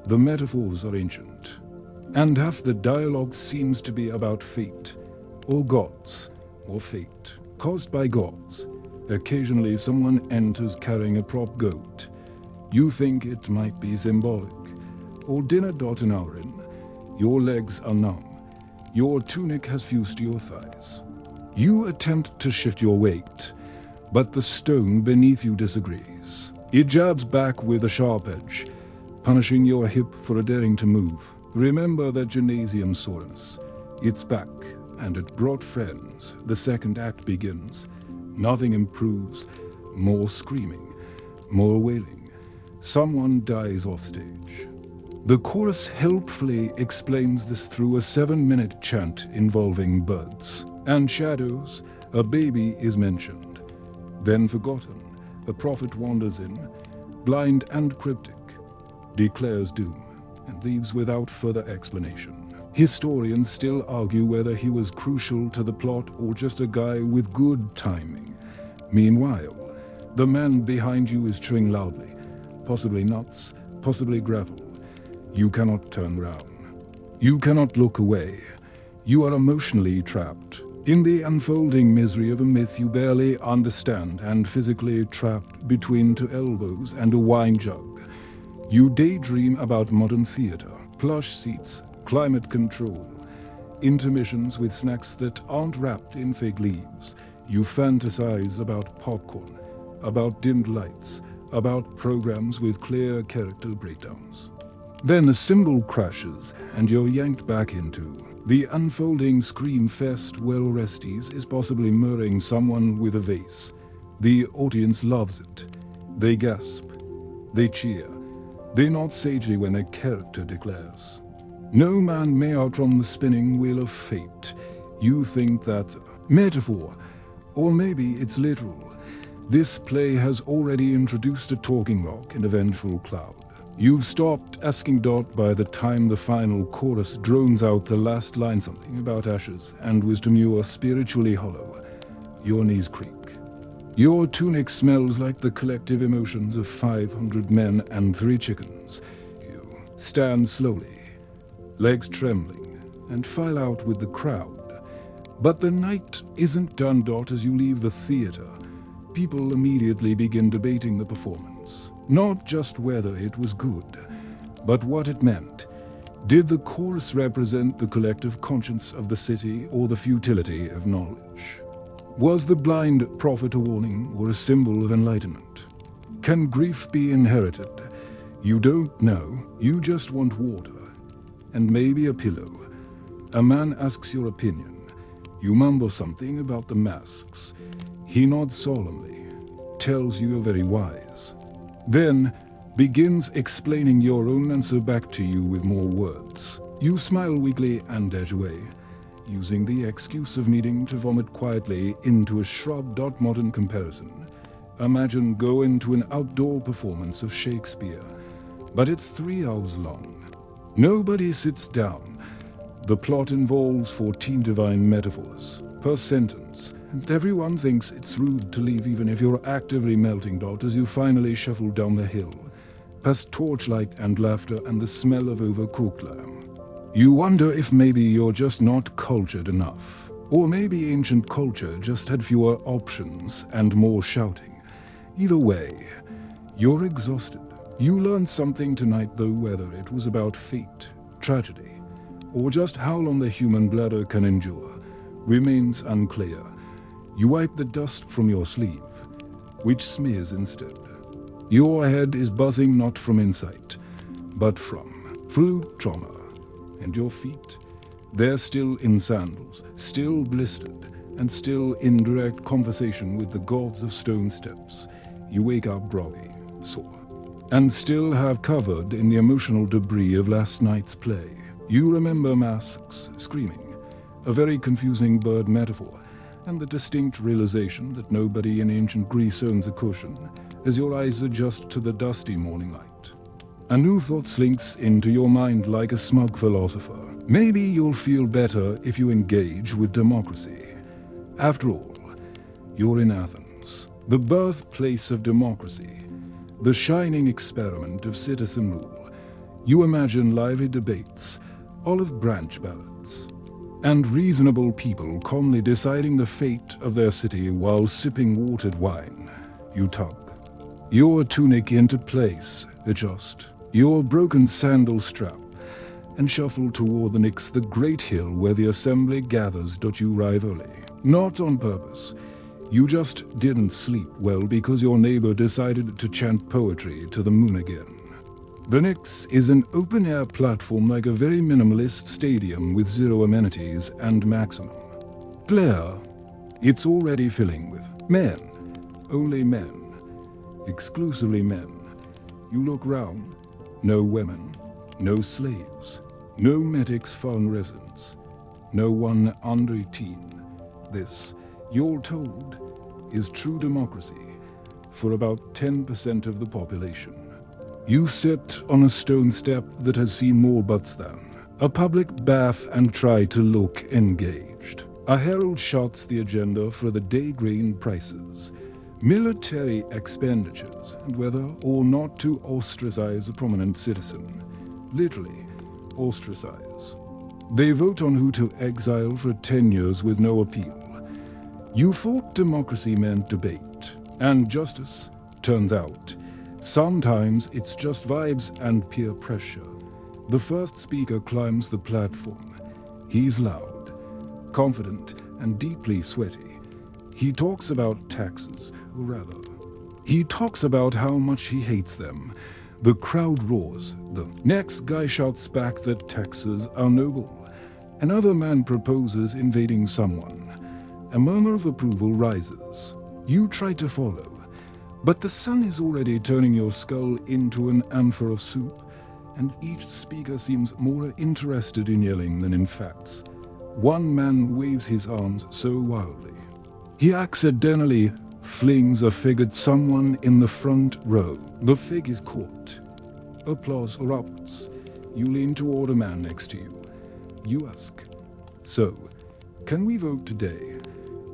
The metaphors are ancient, and half the dialogue seems to be about fate, or gods, or fate, caused by gods. Occasionally someone enters carrying a prop goat. You think it might be symbolic, or dinner. An hour in, your legs are numb. Your tunic has fused to your thighs. You attempt to shift your weight, but the stone beneath you disagrees. It jabs back with a sharp edge, punishing your hip for daring to move. Remember that gymnasium soreness. It's back, and it brought friends. The second act begins. Nothing improves. More screaming, more wailing. Someone dies off stage. The chorus helpfully explains this through a 7-minute chant involving birds and shadows. A baby is mentioned, then forgotten. A prophet wanders in, blind and cryptic, declares doom, and leaves without further explanation. Historians still argue whether he was crucial to the plot or just a guy with good timing. Meanwhile, the man behind you is chewing loudly, possibly nuts, possibly gravel. You cannot turn round. You cannot look away. You are emotionally trapped in the unfolding misery of a myth you barely understand, and physically trapped between two elbows and a wine jug. You daydream about modern theater, plush seats, climate control, intermissions with snacks that aren't wrapped in fig leaves. You fantasize about popcorn, about dimmed lights, about programs with clear character breakdowns. Then a cymbal crashes, and you're yanked back into the unfolding scream fest where Orestes is possibly murdering someone with a vase. The audience loves it. They gasp. They cheer. They nod sagely when a character declares, "No man may outrun the spinning wheel of fate." You think that metaphor, or maybe it's literal. This play has already introduced a talking rock and a vengeful cloud. You've stopped asking Dot by the time the final chorus drones out the last line, something about ashes and wisdom. You are spiritually hollow. Your knees creak. Your tunic smells like the collective emotions of 500 men and 3 chickens. You stand slowly, legs trembling, and file out with the crowd. But the night isn't done, Dot. As you leave the theater, people immediately begin debating the performance. Not just whether it was good, but what it meant. Did the chorus represent the collective conscience of the city or the futility of knowledge? Was the blind prophet a warning or a symbol of enlightenment? Can grief be inherited? You don't know, you just want water. And maybe a pillow. A man asks your opinion. You mumble something about the masks. He nods solemnly, tells you you're very wise. Then begins explaining your own answer back to you with more words. You smile weakly and edge away, using the excuse of needing to vomit quietly into a shrub. Modern comparison. Imagine going to an outdoor performance of Shakespeare, but it's 3 hours long. Nobody sits down. The plot involves 14 divine metaphors per sentence, and everyone thinks it's rude to leave even if you're actively melting. As you finally shuffle down the hill, past torchlight and laughter and the smell of overcooked lamb. You wonder if maybe you're just not cultured enough, or maybe ancient culture just had fewer options and more shouting. Either way, you're exhausted. You learned something tonight, though whether it was about fate, tragedy, or just how long the human bladder can endure remains unclear. You wipe the dust from your sleeve, which smears instead. Your head is buzzing not from insight, but from flu trauma. And your feet, they're still in sandals, still blistered, and still in direct conversation with the gods of stone steps. You wake up groggy, sore, and still have covered in the emotional debris of last night's play. You remember masks, screaming, a very confusing bird metaphor, and the distinct realization that nobody in ancient Greece owns a cushion, as your eyes adjust to the dusty morning light. A new thought slinks into your mind like a smug philosopher. Maybe you'll feel better if you engage with democracy. After all, you're in Athens, the birthplace of democracy, the shining experiment of citizen rule. You imagine lively debates, olive branch ballots, and reasonable people calmly deciding the fate of their city while sipping watered wine. You tug your tunic into place, adjust your broken sandal strap, and shuffle toward the Nix, the great hill where the assembly gathers. You arrive early, not on purpose. You just didn't sleep well because your neighbor decided to chant poetry to the moon again. The Nix is an open-air platform like a very minimalist stadium with 0 amenities and maximum glare. It's already filling with men, only men, exclusively men. You look round, no women, no slaves, no medics foreign residents, no one under 18. This, you're told, is true democracy for about 10% of the population. You sit on a stone step that has seen more butts than a public bath and try to look engaged. A herald shouts the agenda for the day: grain prices, military expenditures, and whether or not to ostracize a prominent citizen. Literally, ostracize. They vote on who to exile for 10 years with no appeal. You thought democracy meant debate and justice. Turns out, sometimes it's just vibes and peer pressure. The first speaker climbs the platform. He's loud, confident, and deeply sweaty. He talks about taxes, or rather, he talks about how much he hates them. The crowd roars. The next guy shouts back that taxes are noble. Another man proposes invading someone. A murmur of approval rises. You try to follow, but the sun is already turning your skull into an amphora of soup, and each speaker seems more interested in yelling than in facts. One man waves his arms so wildly, he accidentally flings a fig at someone in the front row. The fig is caught. Applause erupts. You lean toward a man next to you. You ask, "So, can we vote today?"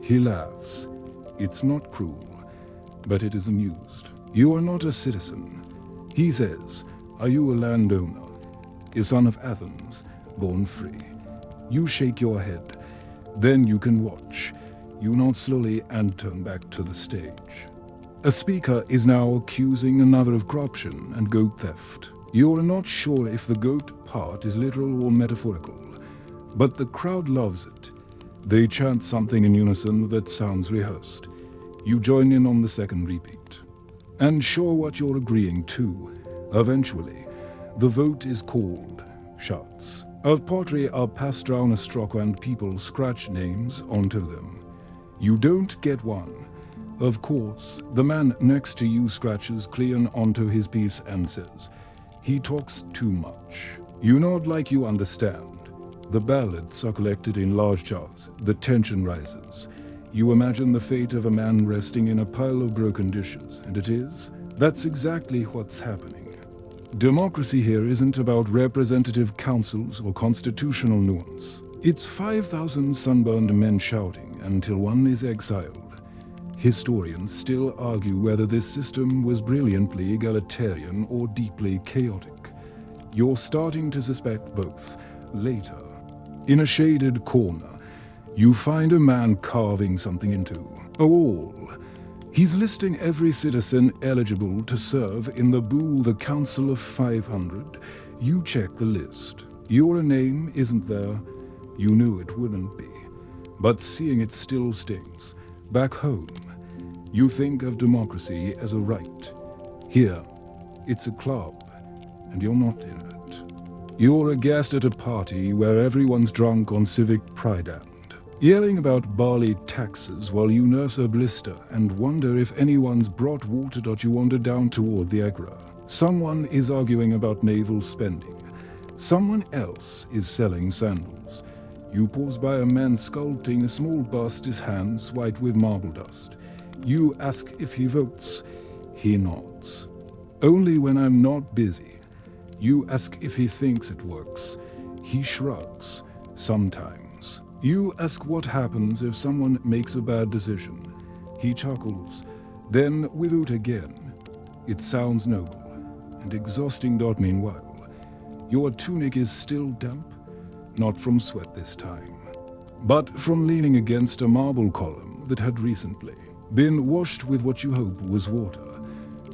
He laughs. It's not cruel, but it is amused. You are not a citizen. He says, "Are you a landowner? A son of Athens, born free?" You shake your head. Then you can watch. You nod slowly and turn back to the stage. A speaker is now accusing another of corruption and goat theft. You're not sure if the goat part is literal or metaphorical, but the crowd loves it. They chant something in unison that sounds rehearsed. You join in on the second repeat. And sure what you're agreeing to. Eventually, the vote is called. Shots of pottery are passed down a stroke and people scratch names onto them. You don't get one. Of course, the man next to you scratches clean onto his piece and says, "He talks too much." You nod like you understand. The ballads are collected in large jars. The tension rises. You imagine the fate of a man resting in a pile of broken dishes, and it is. That's exactly what's happening. Democracy here isn't about representative councils or constitutional nuance. It's 5,000 sunburned men shouting until one is exiled. Historians still argue whether this system was brilliantly egalitarian or deeply chaotic. You're starting to suspect both. Later, in a shaded corner, you find a man carving something into a wall. He's listing every citizen eligible to serve in the Bool, the Council of 500. You check the list. Your name isn't there. You knew it wouldn't be. But seeing it still stings. Back home, you think of democracy as a right. Here, it's a club, and you're not in it. You're a guest at a party where everyone's drunk on civic pride and yelling about barley taxes while you nurse a blister and wonder if anyone's brought water. You wander down toward the Agra. Someone is arguing about naval spending. Someone else is selling sandals. You pause by a man sculpting a small bust, his hands white with marble dust. You ask if he votes. He nods. Only when I'm not busy. You ask if he thinks it works. He shrugs. Sometimes. You ask what happens if someone makes a bad decision. He chuckles. Then we vote again. It sounds noble and exhausting. Meanwhile, your tunic is still damp, not from sweat this time, but from leaning against a marble column that had recently been washed with what you hope was water.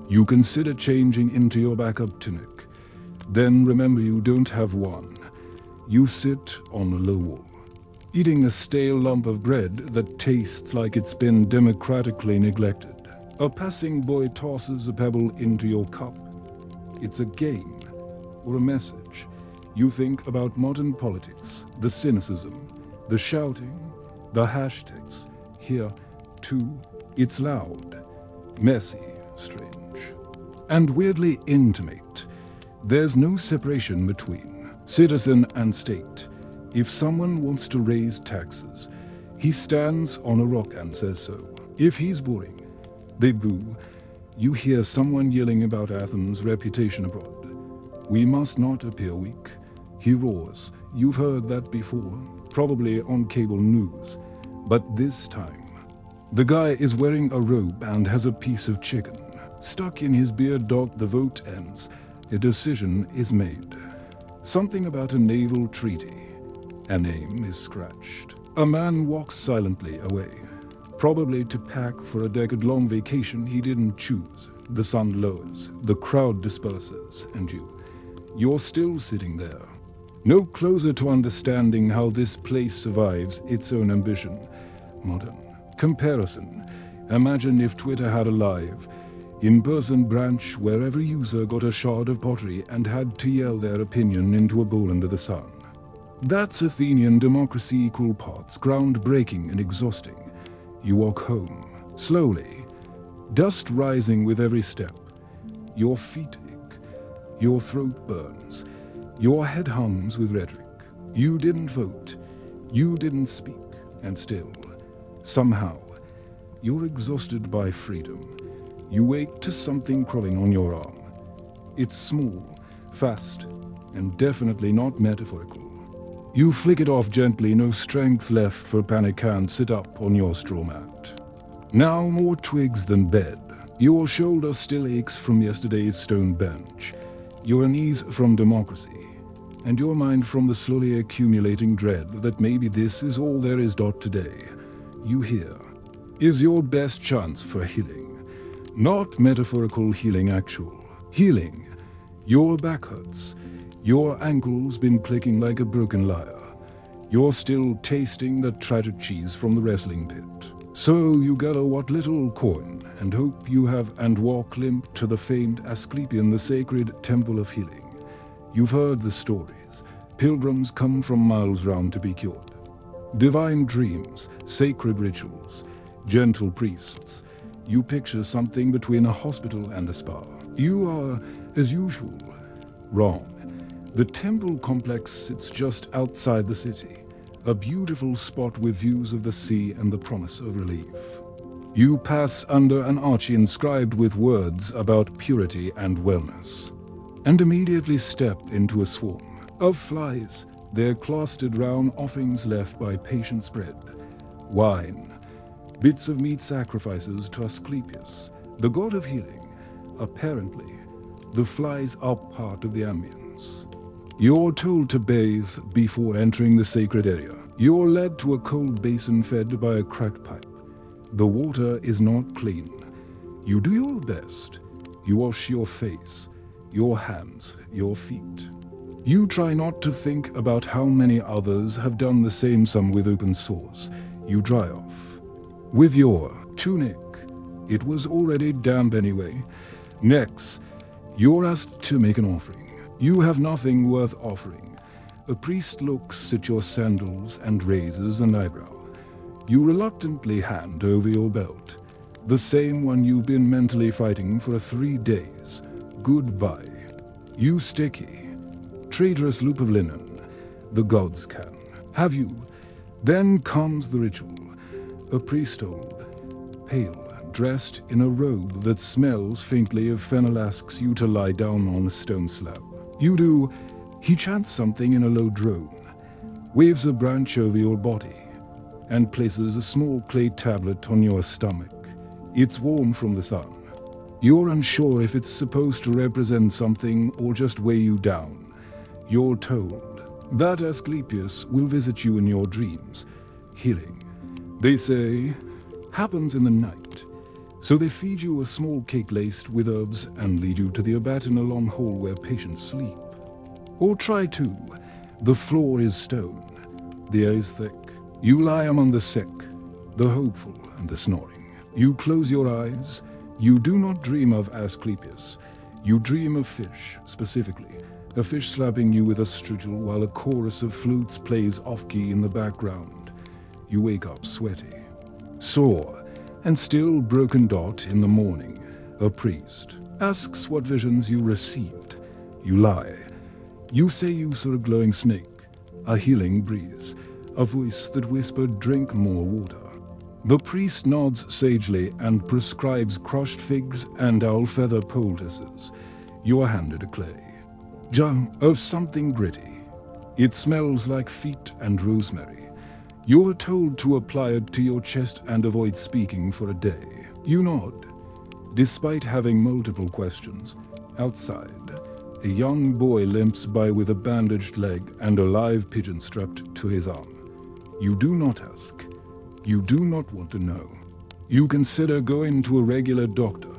You consider changing into your backup tunic. Then remember you don't have one. You sit on a low wall, eating a stale lump of bread that tastes like it's been democratically neglected. A passing boy tosses a pebble into your cup. It's a game or a message. You think about modern politics, the cynicism, the shouting, the hashtags. Here, too, it's loud, messy, strange, and weirdly intimate. There's no separation between citizen and state. If someone wants to raise taxes, he stands on a rock and says so. If he's boring, they boo. You hear someone yelling about Athens' reputation abroad. "We must not appear weak." He roars. You've heard that before, probably on cable news. But this time, the guy is wearing a robe and has a piece of chicken stuck in his beard. The vote ends. A decision is made. Something about a naval treaty. A name is scratched. A man walks silently away, probably to pack for a decade-long vacation he didn't choose. The sun lowers, the crowd disperses, and you're still sitting there. No closer to understanding how this place survives its own ambition. Modern comparison. Imagine if Twitter had a live, in-person branch where every user got a shard of pottery and had to yell their opinion into a bowl under the sun. That's Athenian democracy, equal parts groundbreaking and exhausting. You walk home, slowly, dust rising with every step. Your feet ache, your throat burns, your head hums with rhetoric. You didn't vote, you didn't speak, and still, somehow, You're exhausted by freedom. You wake to something crawling on your arm. It's small, fast, and definitely not metaphorical. You flick it off gently, no strength left for panic hand. Sit up on your straw mat. Now more twigs than bed. Your shoulder still aches from yesterday's stone bench. Your knees from democracy. And your mind from the slowly accumulating dread that maybe this is all there is. Today, you hear, is your best chance for healing. Not metaphorical healing, actual healing. Your back hurts. Your ankle's been clicking like a broken lyre. You're still tasting the tragic cheese from the wrestling pit. So you gather what little coin and hope you have and walk limp to the famed Asclepian, the sacred temple of healing. You've heard the stories. Pilgrims come from miles round to be cured. Divine dreams, sacred rituals, gentle priests. You picture something between a hospital and a spa. You are, as usual, wrong. The temple complex sits just outside the city, a beautiful spot with views of the sea and the promise of relief. You pass under an arch inscribed with words about purity and wellness, and immediately step into a swarm of flies, their clustered round offings left by patience bread, wine, bits of meat sacrifices to Asclepius, the god of healing. Apparently, the flies are part of the ambience. You're told to bathe before entering the sacred area. You're led to a cold basin fed by a cracked pipe. The water is not clean. You do your best. You wash your face, your hands, your feet. You try not to think about how many others have done the same, some with open sores. You dry off. With your tunic. It was already damp anyway. Next, you're asked to make an offering. You have nothing worth offering. A priest looks at your sandals and raises an eyebrow. You reluctantly hand over your belt, the same one you've been mentally fighting for 3 days. Goodbye. You sticky, traitorous loop of linen. The gods can have you. Then comes the ritual. A priest old, pale, dressed in a robe that smells faintly of fennel, asks you to lie down on a stone slab. You do. He chants something in a low drone, waves a branch over your body, and places a small clay tablet on your stomach. It's warm from the sun. You're unsure if it's supposed to represent something or just weigh you down. You're told that Asclepius will visit you in your dreams. Healing, they say, happens in the night. So they feed you a small cake laced with herbs and lead you to the abat in a long hall where patients sleep. Or try to. The floor is stone. The air is thick. You lie among the sick, the hopeful and the snoring. You close your eyes. You do not dream of Asclepius. You dream of fish, specifically. A fish slapping you with a strudel while a chorus of flutes plays off-key in the background. You wake up sweaty, sore, and still broken. In the morning, a priest asks what visions you received. You lie. You say you saw a glowing snake, a healing breeze, a voice that whispered, drink more water. The priest nods sagely and prescribes crushed figs and owl feather poultices. You are handed a clay jar of something gritty. It smells like feet and rosemary. You're told to apply it to your chest and avoid speaking for a day. You nod, despite having multiple questions. Outside, a young boy limps by with a bandaged leg and a live pigeon strapped to his arm. You do not ask. You do not want to know. You consider going to a regular doctor,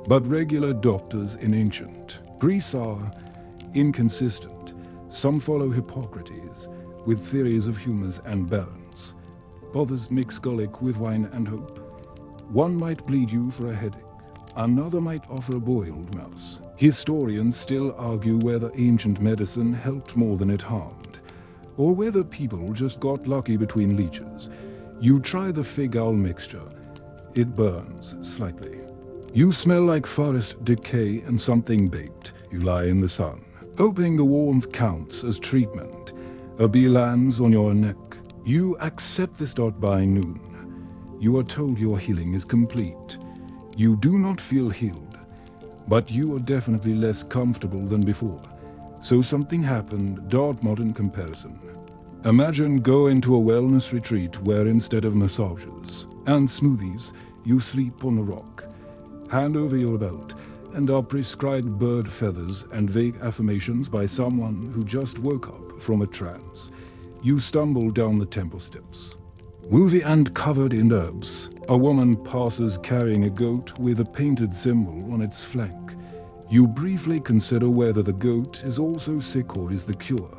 but regular doctors in ancient Greece are inconsistent. Some follow Hippocrates with theories of humors and balance. Others mix garlic with wine and hope. One might bleed you for a headache. Another might offer a boiled mouse. Historians still argue whether ancient medicine helped more than it harmed, or whether people just got lucky between leeches. You try the fig owl mixture. It burns slightly. You smell like forest decay and something baked. You lie in the sun, hoping the warmth counts as treatment. A bee lands on your neck. You accept this. By noon, You are told your healing is complete. You do not feel healed, but you are definitely less comfortable than before. So something happened, modern comparison. Imagine going to a wellness retreat where instead of massages and smoothies, you sleep on a rock. Hand over your belt and are prescribed bird feathers and vague affirmations by someone who just woke up from a trance. You stumble down the temple steps. Woozy and covered in herbs, a woman passes carrying a goat with a painted symbol on its flank. You briefly consider whether the goat is also sick or is the cure.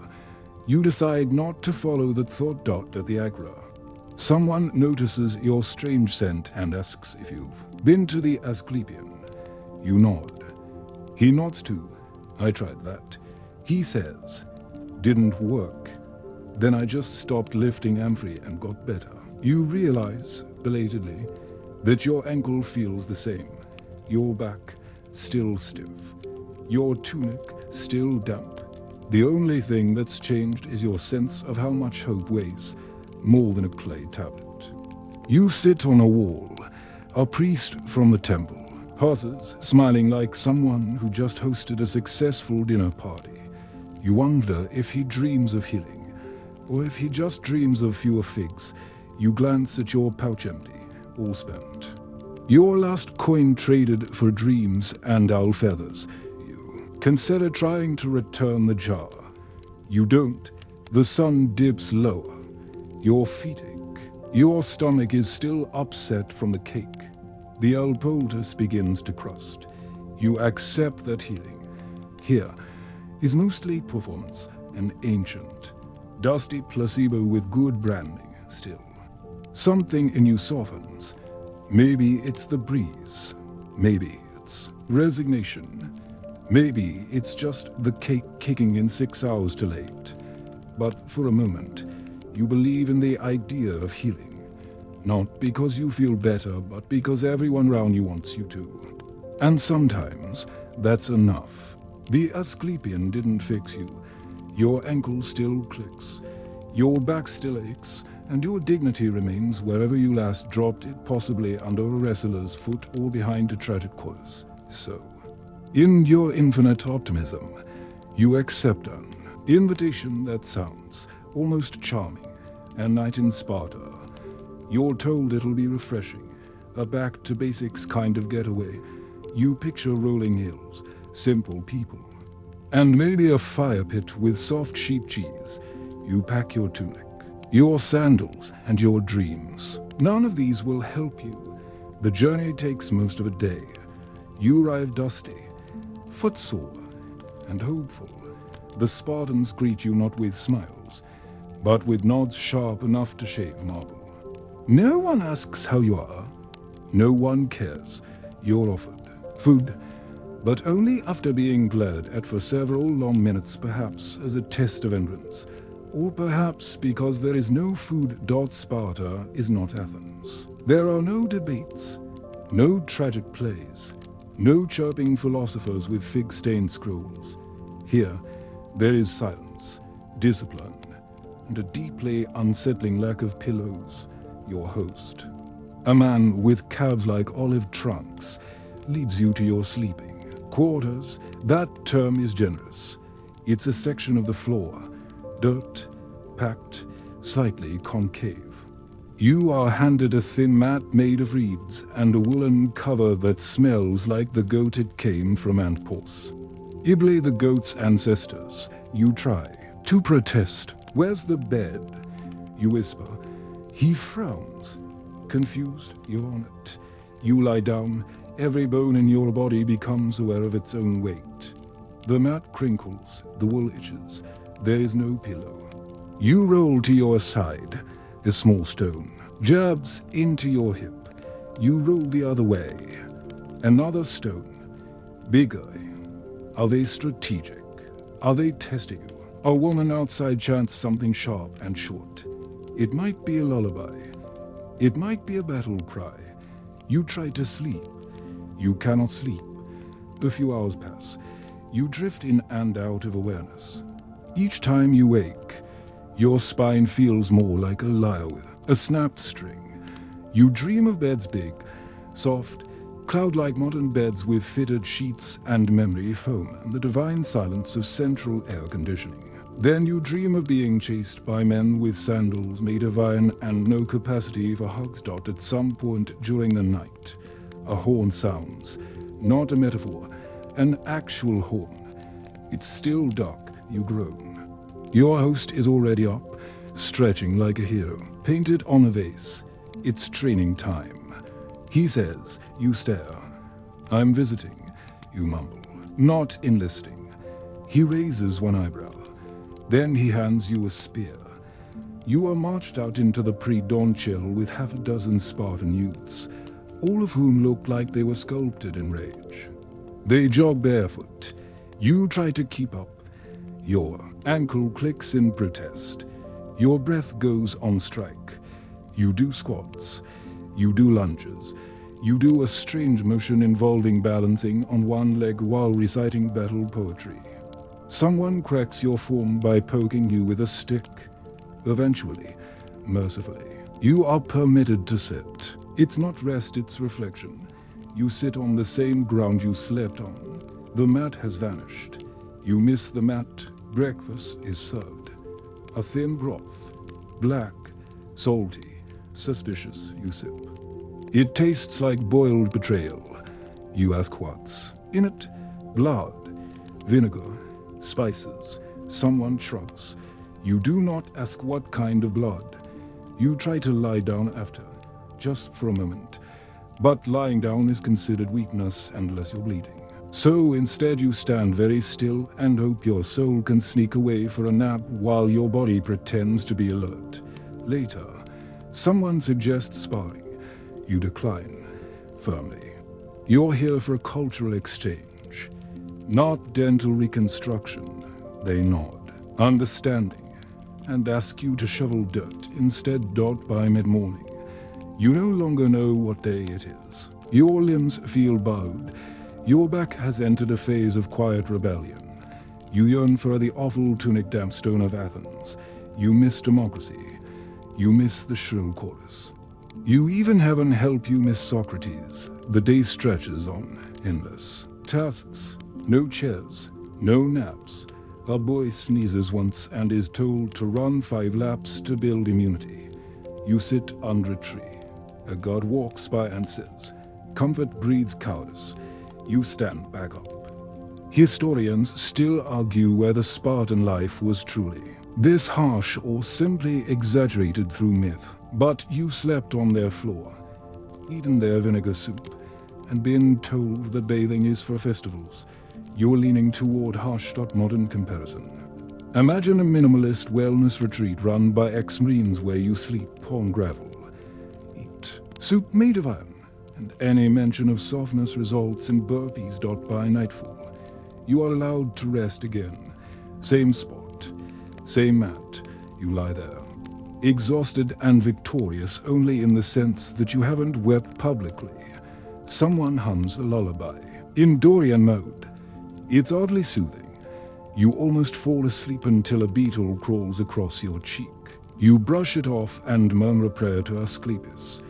You decide not to follow the thought dot at the Agra. Someone notices your strange scent and asks if you've been to the Asclepian. You nod. He nods too. I tried that. He says, didn't work. Then I just stopped lifting amphi and got better. You realize, belatedly, that your ankle feels the same. Your back still stiff. Your tunic still damp. The only thing that's changed is your sense of how much hope weighs, more than a clay tablet. You sit on a wall. A priest from the temple passes, smiling like someone who just hosted a successful dinner party. You wonder if he dreams of healing, or if he just dreams of fewer figs. You glance at your pouch empty, all spent. Your last coin traded for dreams and owl feathers. You consider trying to return the jar. You don't. The sun dips lower. Your feet ache. Your stomach is still upset from the cake. The poultice begins to crust. You accept that healing here is mostly performance and ancient, dusty placebo with good branding still. Something in you softens. Maybe it's the breeze. Maybe it's resignation. Maybe it's just the cake kicking in 6 hours too late. But for a moment, you believe in the idea of healing. Not because you feel better, but because everyone around you wants you to. And sometimes, that's enough. The Asclepian didn't fix you. Your ankle still clicks. Your back still aches. And your dignity remains wherever you last dropped it, possibly under a wrestler's foot or behind a tragic chorus. So, in your infinite optimism, you accept an invitation that sounds almost charming. A night in Sparta. You're told it'll be refreshing, a back-to-basics kind of getaway. You picture rolling hills, simple people, and maybe a fire pit with soft sheep cheese. You pack your tunic, your sandals, and your dreams. None of these will help you. The journey takes most of a day. You arrive dusty, footsore, and hopeful. The Spartans greet you not with smiles, but with nods sharp enough to shave marble. No one asks how you are. No one cares. You're offered food, but only after being glared at for several long minutes, perhaps as a test of endurance. Or perhaps because there is no food. Sparta is not Athens. There are no debates, no tragic plays, no chirping philosophers with fig-stained scrolls. Here, there is silence, discipline, and a deeply unsettling lack of pillows. Your host, a man with calves like olive trunks, leads you to your sleeping quarters. That term is generous. It's a section of the floor, dirt, packed, slightly concave. You are handed a thin mat made of reeds and a woolen cover that smells like the goat it came from Antpors. Ible, the goat's ancestors. You try to protest. Where's the bed? You whisper. He frowns. Confused, you're on it. You lie down. Every bone in your body becomes aware of its own weight. The mat crinkles, the wool itches. There is no pillow. You roll to your side. A small stone jabs into your hip. You roll the other way. Another stone. Bigger. Are they strategic? Are they testing you? A woman outside chants something sharp and short. It might be a lullaby. It might be a battle cry. You try to sleep. You cannot sleep. A few hours pass. You drift in and out of awareness. Each time you wake, your spine feels more like a lyre with a snapped string. You dream of beds big, soft, cloud-like modern beds with fitted sheets and memory foam and the divine silence of central air conditioning. Then you dream of being chased by men with sandals made of iron and no capacity for hugs. At some point during the night, a horn sounds, not a metaphor, an actual horn. It's still dark, you groan. Your host is already up, stretching like a hero, painted on a vase. It's training time. He says, you stare. I'm visiting, you mumble, not enlisting. He raises one eyebrow. Then he hands you a spear. You are marched out into the pre-dawn chill with half a dozen Spartan youths, all of whom look like they were sculpted in rage. They jog barefoot. You try to keep up. Your ankle clicks in protest. Your breath goes on strike. You do squats. You do lunges. You do a strange motion involving balancing on one leg while reciting battle poetry. Someone cracks your form by poking you with a stick. Eventually, mercifully, you are permitted to sit. It's not rest, it's reflection. You sit on the same ground you slept on. The mat has vanished. You miss the mat. Breakfast is served. A thin broth. Black, salty, suspicious, you sip. It tastes like boiled betrayal. You ask what's in it? Blood, vinegar, spices. Someone shrugs. You do not ask what kind of blood. You try to lie down after, just for a moment. But lying down is considered weakness unless you're bleeding. So instead you stand very still and hope your soul can sneak away for a nap while your body pretends to be alert. Later, someone suggests sparring. You decline, firmly. You're here for a cultural exchange, not dental reconstruction. They nod, understanding, and ask you to shovel dirt instead. By mid-morning, you no longer know what day it is. Your limbs feel bowed. Your back has entered a phase of quiet rebellion. You yearn for the awful Tunic dampstone of Athens. You miss democracy. You miss the shrill chorus. You even heaven help you miss Socrates. The day stretches on, endless. Tasks, no chairs, no naps. A boy sneezes once and is told to run 5 laps to build immunity. You sit under a tree. A god walks by and says, comfort breeds cowardice. You stand back up. Historians still argue whether Spartan life was truly this harsh or simply exaggerated through myth. But you slept on their floor, eaten their vinegar soup, and been told that bathing is for festivals. You're leaning toward harsh modern comparison. Imagine a minimalist wellness retreat run by ex-Marines where you sleep on gravel, eat soup made of iron, and any mention of softness results in burpees. By nightfall, you are allowed to rest again. Same spot, same mat, you lie there. Exhausted and victorious only in the sense that you haven't wept publicly. Someone hums a lullaby. In Dorian mode, it's oddly soothing. You almost fall asleep until a beetle crawls across your cheek. You brush it off and murmur a prayer to Asclepius,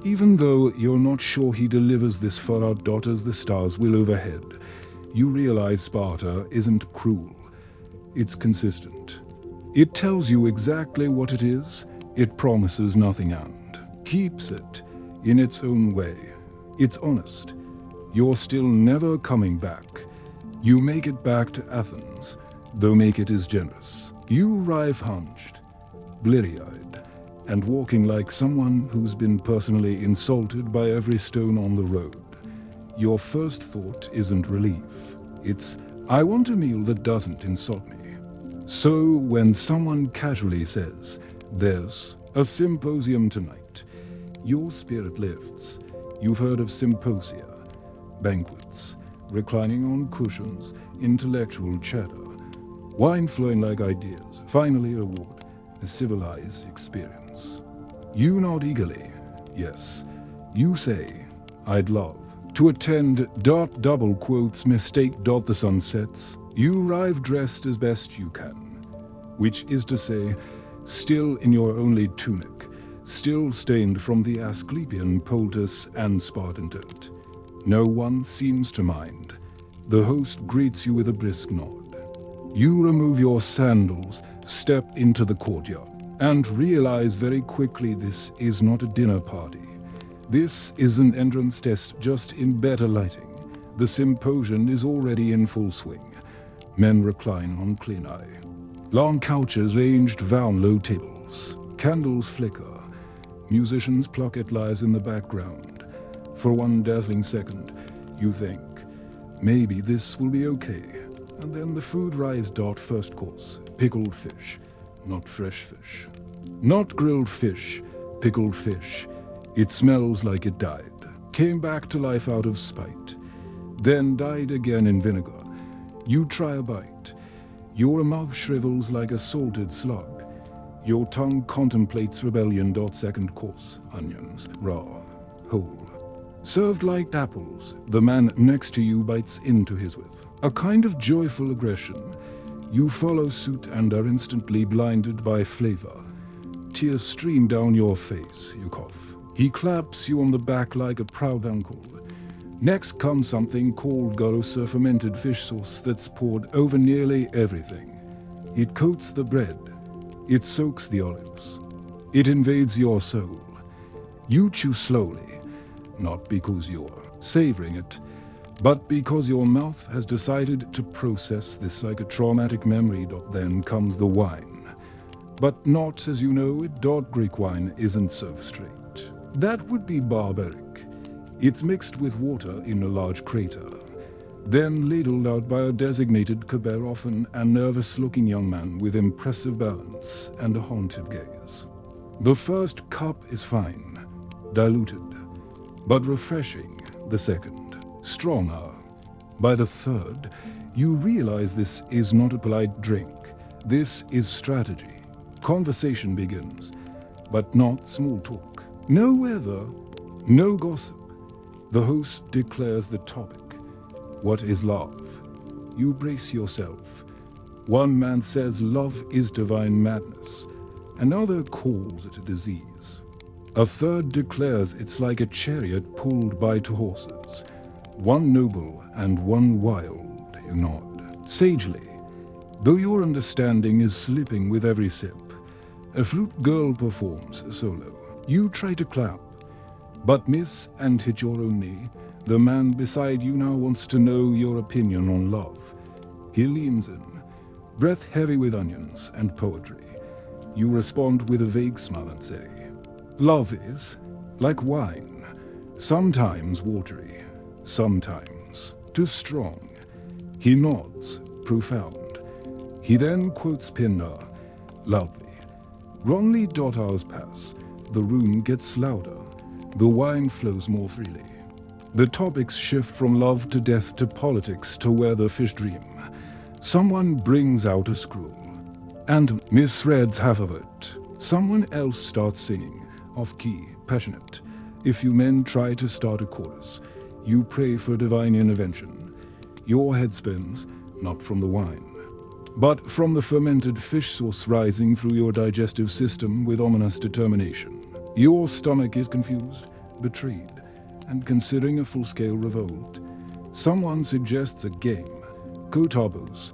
even though you're not sure he delivers this far out. As the stars will overhead, you realize Sparta isn't cruel. It's consistent. It tells you exactly what it is. It promises nothing and keeps it in its own way. It's honest. You're still never coming back. You make it back to Athens, though make it is generous. You arrive hunched, bleary-eyed, and walking like someone who's been personally insulted by every stone on the road. Your first thought isn't relief. It's, I want a meal that doesn't insult me. So when someone casually says, there's a symposium tonight, your spirit lifts. You've heard of symposia, banquets, reclining on cushions, intellectual chatter, wine flowing like ideas, finally a reward, a civilized experience. You nod eagerly. Yes, you say, I'd love to attend. Double quotes mistake. The sun sets. You arrive dressed as best you can, which is to say, still in your only tunic, still stained from the Asclepian poultice and Spartan dirt. No one seems to mind. The host greets you with a brisk nod. You remove your sandals, step into the courtyard, and realize very quickly this is not a dinner party. This is an entrance test, just in better lighting. The symposium is already in full swing. Men recline on clean-eye. Long couches ranged round low tables. Candles flicker. Musicians' placket lies in the background. For one dazzling second, you think, maybe this will be okay. And then the food arrives. First course, pickled fish, not fresh fish. Not grilled fish, pickled fish. It smells like it died. Came back to life out of spite. Then died again in vinegar. You try a bite. Your mouth shrivels like a salted slug. Your tongue contemplates rebellion. Second course, onions, raw, whole. Served like apples, the man next to you bites into his with a kind of joyful aggression. You follow suit and are instantly blinded by flavor. Tears stream down your face, you cough. He claps you on the back like a proud uncle. Next comes something called garosa, fermented fish sauce that's poured over nearly everything. It coats the bread. It soaks the olives. It invades your soul. You chew slowly, not because you're savoring it, but because your mouth has decided to process this like a traumatic memory. Then comes the wine. But not as you know it. Greek wine isn't so straight. That would be barbaric. It's mixed with water in a large crater, then ladled out by a designated caber, often a nervous-looking young man with impressive balance and a haunted gaze. The first cup is fine, diluted, but refreshing. The second, stronger. By the third, you realize this is not a polite drink. This is strategy. Conversation begins, but not small talk. No weather, no gossip. The host declares the topic. What is love? You brace yourself. One man says love is divine madness. Another calls it a disease. A third declares it's like a chariot pulled by two horses. One noble and one wild. You nod. Sagely, though your understanding is slipping with every sip. A flute girl performs a solo. You try to clap, but miss and hit your own knee. The man beside you now wants to know your opinion on love. He leans in, breath heavy with onions and poetry. You respond with a vague smile and say, love is like wine, sometimes watery, sometimes too strong. He nods, profound. He then quotes Pindar, loudly. Wrongly. Hours pass. The room gets louder. The wine flows more freely. The topics shift from love to death to politics to where the fish dream. Someone brings out a scroll and misreads half of it. Someone else starts singing, off-key, passionate. A few men try to start a chorus. You pray for divine intervention. Your head spins, not from the wine, but from the fermented fish sauce rising through your digestive system with ominous determination. Your stomach is confused, betrayed, and considering a full-scale revolt. Someone suggests a game, Kotabos.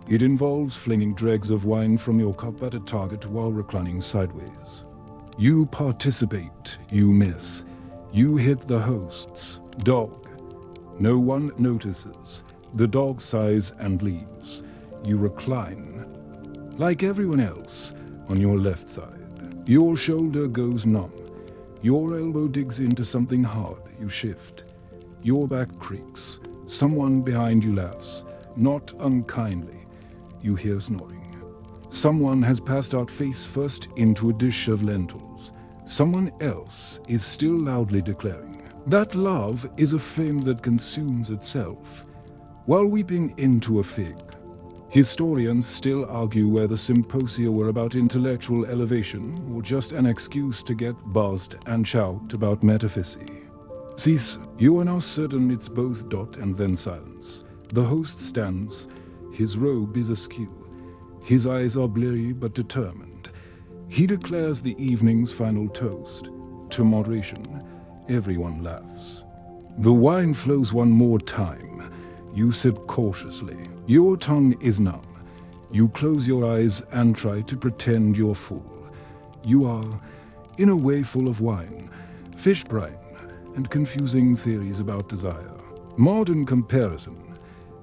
It involves flinging dregs of wine from your cup at a target while reclining sideways. You participate, you miss. You hit the host's dog. No one notices. The dog sighs and leaves. You recline, like everyone else, on your left side. Your shoulder goes numb. Your elbow digs into something hard. You shift. Your back creaks. Someone behind you laughs, not unkindly. You hear snoring. Someone has passed out face first into a dish of lentils. Someone else is still loudly declaring that love is a flame that consumes itself, while weeping into a fig. Historians still argue whether symposia were about intellectual elevation or just an excuse to get buzzed and shout about metaphysics. Cease. You are now certain it's both. And then silence. The host stands. His robe is askew. His eyes are bleary but determined. He declares the evening's final toast. To moderation, everyone laughs. The wine flows one more time. You sip cautiously. Your tongue is numb. You close your eyes and try to pretend you're full. You are, in a way, full of wine, fish brine, and confusing theories about desire. Modern comparison.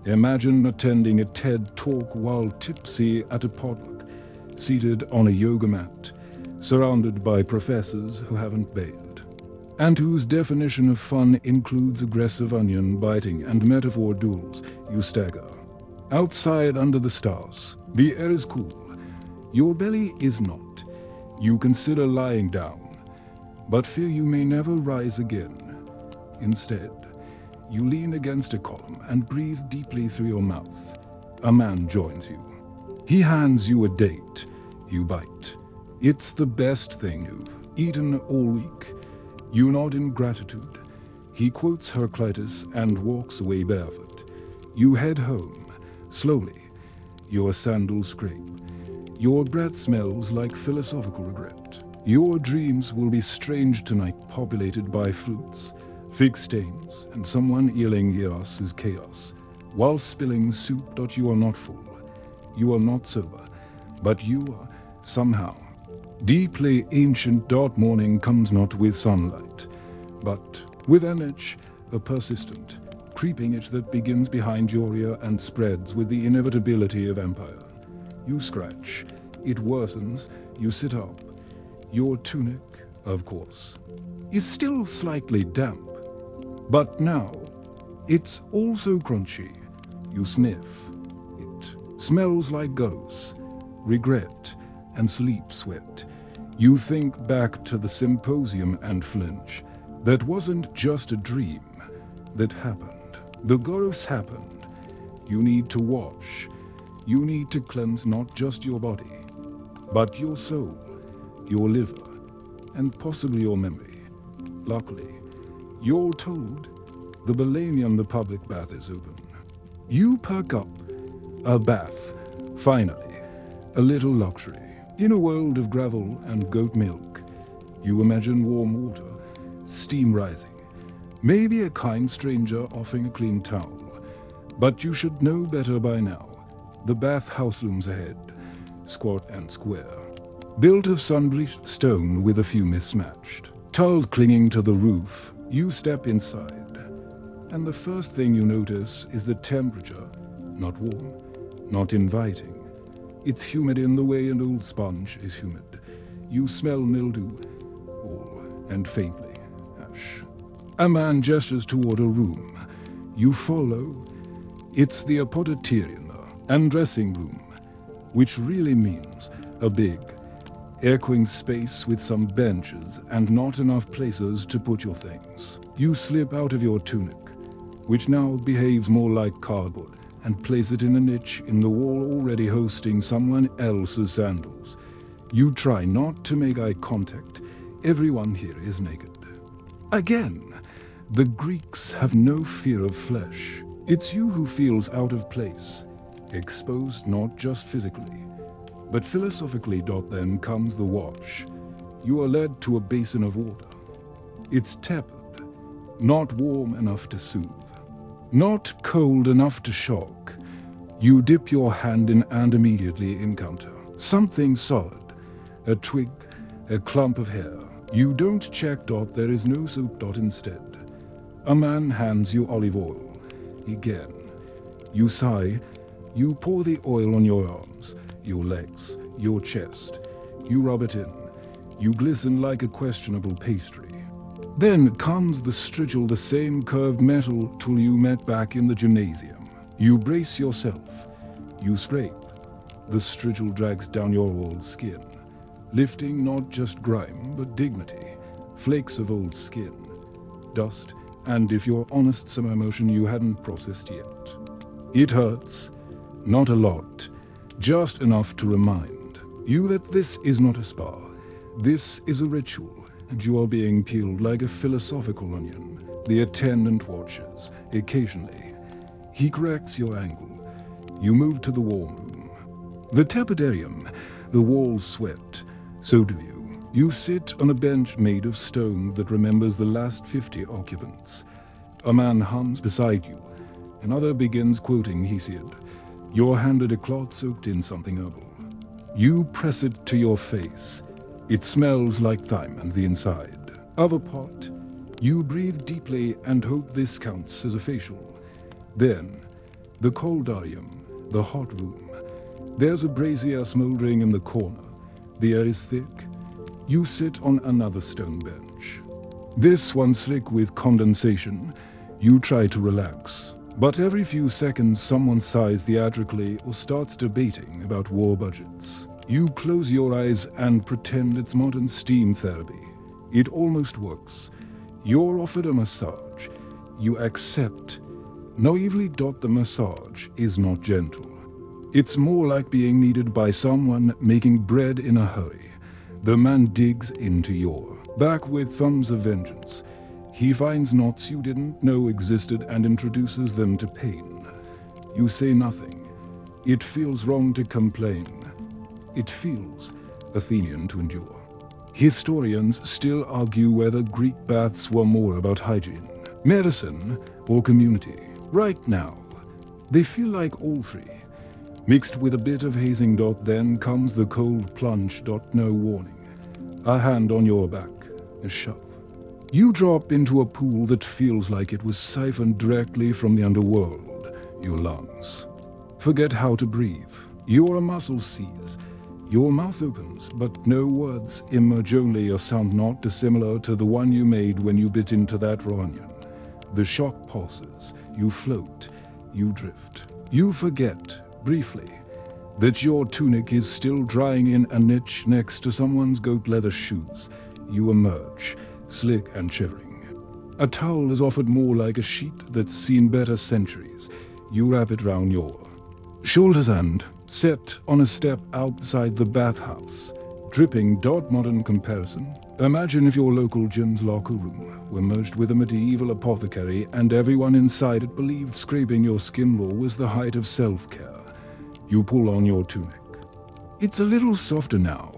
Imagine attending a TED talk while tipsy at a potluck, seated on a yoga mat, surrounded by professors who haven't bailed, and whose definition of fun includes aggressive onion biting and metaphor duels. You stagger. Outside under the stars, the air is cool. Your belly is not. You consider lying down, but fear you may never rise again. Instead, you lean against a column and breathe deeply through your mouth. A man joins you. He hands you a date. You bite. It's the best thing you've eaten all week. You nod in gratitude. He quotes Heraclitus and walks away barefoot. You head home, slowly. Your sandals scrape. Your breath smells like philosophical regret. Your dreams will be strange tonight, populated by flutes, fig stains, and someone yelling Eros is chaos, while spilling soup. You are not full. You are not sober, but you are somehow deeply ancient. Morning comes not with sunlight, but with an itch, a persistent, creeping itch that begins behind your ear and spreads with the inevitability of empire. You scratch. It worsens. You sit up. Your tunic, of course, is still slightly damp, but now it's also crunchy. You sniff. It smells like ghosts, regret, and sleep sweat. You think back to the symposium and flinch. That wasn't just a dream. That happened. The ghosts happened. You need to wash. You need to cleanse not just your body, but your soul, your liver, and possibly your memory. Luckily, you're told the Balanian, the public bath, is open. You perk up. A bath, finally. A little luxury. In a world of gravel and goat milk, you imagine warm water, steam rising, maybe a kind stranger offering a clean towel. But you should know better by now. The bathhouse looms ahead, squat and square, built of sun-bleached stone with a few mismatched tiles clinging to the roof. You step inside, and the first thing you notice is the temperature. Not warm, not inviting. It's humid in the way an old sponge is humid. You smell mildew, oil, and faintly ash. A man gestures toward a room. You follow. It's the apodyterium and dressing room, which really means a big, echoing space with some benches and not enough places to put your things. You slip out of your tunic, which now behaves more like cardboard, and place it in a niche in the wall already hosting someone else's sandals. You try not to make eye contact. Everyone here is naked. Again, the Greeks have no fear of flesh. It's you who feels out of place, exposed not just physically, but philosophically. Then comes the wash. You are led to a basin of water. It's tepid, not warm enough to soothe, not cold enough to shock. You dip your hand in and immediately encounter something solid, a twig, a clump of hair. You don't check. There is no soap. Instead, a man hands you olive oil. Again, you sigh. You pour the oil on your arms, your legs, your chest. You rub it in. You glisten like a questionable pastry. Then comes the strigil, the same curved metal tool you met back in the gymnasium. You brace yourself. You scrape. The strigil drags down your old skin, lifting not just grime, but dignity, flakes of old skin, dust, and if you're honest, some emotion you hadn't processed yet. It hurts. Not a lot, just enough to remind you that this is not a spa. This is a ritual, and you are being peeled like a philosophical onion. The attendant watches. Occasionally, he corrects your angle. You move to the warm room. The tepidarium, the walls sweat, So do you. You sit on a bench made of stone that remembers the last 50 occupants. A man hums beside you. Another begins quoting Hesiod. You're handed a cloth soaked in something herbal. You press it to your face. It smells like thyme and the inside of a pot. You breathe deeply and hope this counts as a facial. Then, the coldarium, the hot room. There's a brazier smoldering in the corner. The air is thick. You sit on another stone bench. This one slick with condensation. You try to relax. But every few seconds someone sighs theatrically or starts debating about war budgets. You close your eyes and pretend it's modern steam therapy. It almost works. You're offered a massage. You accept. Naively, the massage is not gentle. It's more like being needed by someone making bread in a hurry. The man digs into your back with thumbs of vengeance. He finds knots you didn't know existed and introduces them to pain. You say nothing. It feels wrong to complain. It feels Athenian to endure. Historians still argue whether Greek baths were more about hygiene, medicine, or community. Right now, they feel like all three. Mixed with a bit of hazing. Then comes the cold plunge. No warning. A hand on your back, a shove. You drop into a pool that feels like it was siphoned directly from the underworld, your lungs. Forget how to breathe. Your muscles seize. Your mouth opens, but no words emerge, only a sound not dissimilar to the one you made when you bit into that raw onion. The shock pulses. You float. You drift. You forget, briefly, that your tunic is still drying in a niche next to someone's goat leather shoes. You emerge, slick and shivering. A towel is offered more like a sheet that's seen better centuries. You wrap it round your shoulders and set on a step outside the bathhouse. Dripping. Modern comparison. Imagine if your local gym's locker room were merged with a medieval apothecary and everyone inside it believed scraping your skin raw was the height of self-care. You pull on your tunic. It's a little softer now.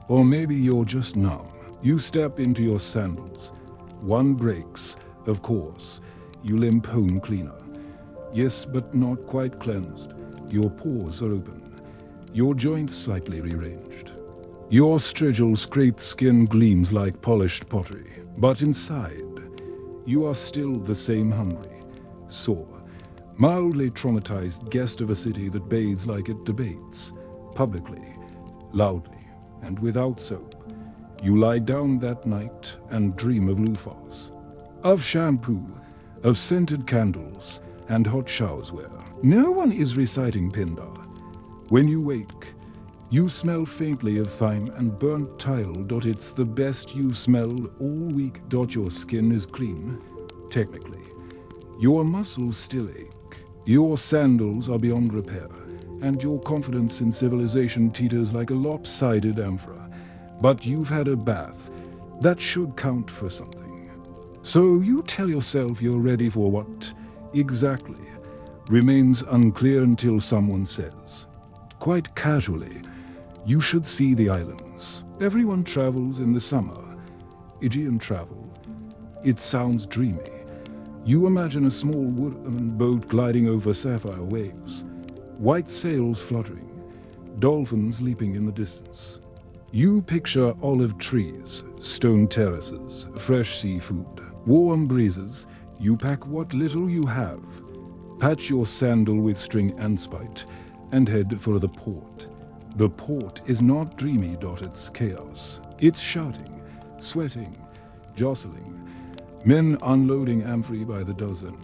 Or maybe you're just numb. You step into your sandals. One breaks, of course. You limp home cleaner. Yes, but not quite cleansed. Your pores are open. Your joints slightly rearranged. Your strigil scraped skin gleams like polished pottery. But inside, you are still the same hungry, sore, mildly traumatized guest of a city that bathes like it debates, publicly, loudly, and without soap. You lie down that night and dream of loofahs, of shampoo, of scented candles, and hot showers where no one is reciting Pindar. When you wake, you smell faintly of thyme and burnt tile. It's the best you smelled all week. Your skin is clean, technically. Your muscles still ache. Your sandals are beyond repair, and your confidence in civilization teeters like a lopsided amphora. But you've had a bath. That should count for something. So you tell yourself you're ready for what exactly remains unclear until someone says, quite casually, you should see the islands. Everyone travels in the summer. Aegean travel. It sounds dreamy. You imagine a small wooden boat gliding over sapphire waves, white sails fluttering, dolphins leaping in the distance. You picture olive trees, stone terraces, fresh seafood, warm breezes. You pack what little you have, patch your sandal with string and spite, and head for the port. The port is not dreamy. It's chaos. It's shouting, sweating, jostling, men unloading amphorae by the dozen,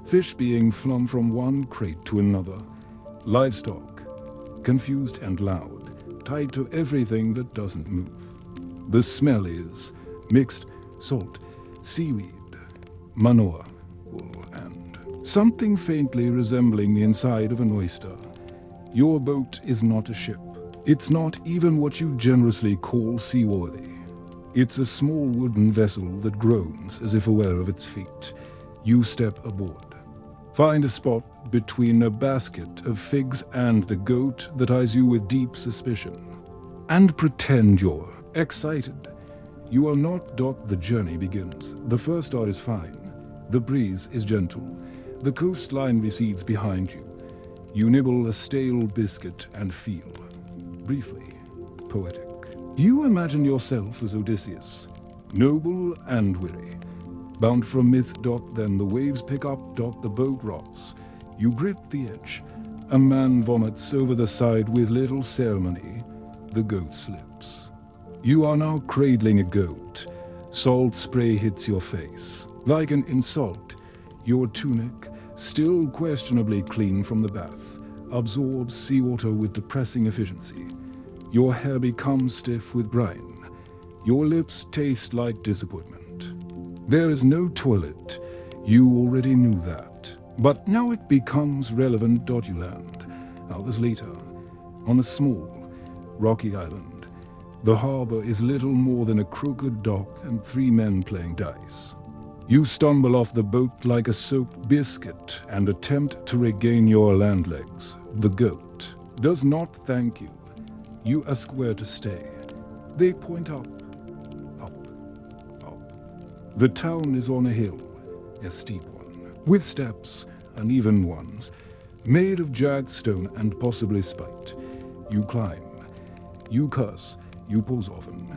fish being flung from one crate to another, livestock, confused and loud, tied to everything that doesn't move. The smell is mixed salt, seaweed, manure, wool, and something faintly resembling the inside of an oyster. Your boat is not a ship. It's not even what you generously call seaworthy. It's a small wooden vessel that groans as if aware of its fate. You step aboard. Find a spot between a basket of figs and the goat that eyes you with deep suspicion. and pretend you're excited. You are not. The journey begins. The first is fine. The breeze is gentle. The coastline recedes behind you. You nibble a stale biscuit and feel, briefly, poetic. You imagine yourself as Odysseus, noble and weary. Bound from myth. Then the waves pick up. The boat rocks. You grip the edge. A man vomits over the side with little ceremony. The goat slips. You are now cradling a goat. Salt spray hits your face. Like an insult, your tunic, still questionably clean from the bath, absorbs seawater with depressing efficiency. Your hair becomes stiff with brine. Your lips taste like disappointment. There is no toilet. You already knew that. But now it becomes relevant. You land, hours later, on a small, rocky island. The harbor is little more than a crooked dock and 3 men playing dice. You stumble off the boat like a soaked biscuit and attempt to regain your land legs. The goat does not thank you. You ask where to stay. They point up, up, up. The town is on a hill, a steep one, with steps, uneven ones, made of jagged stone and possibly spiked. You climb. You curse. You pause often,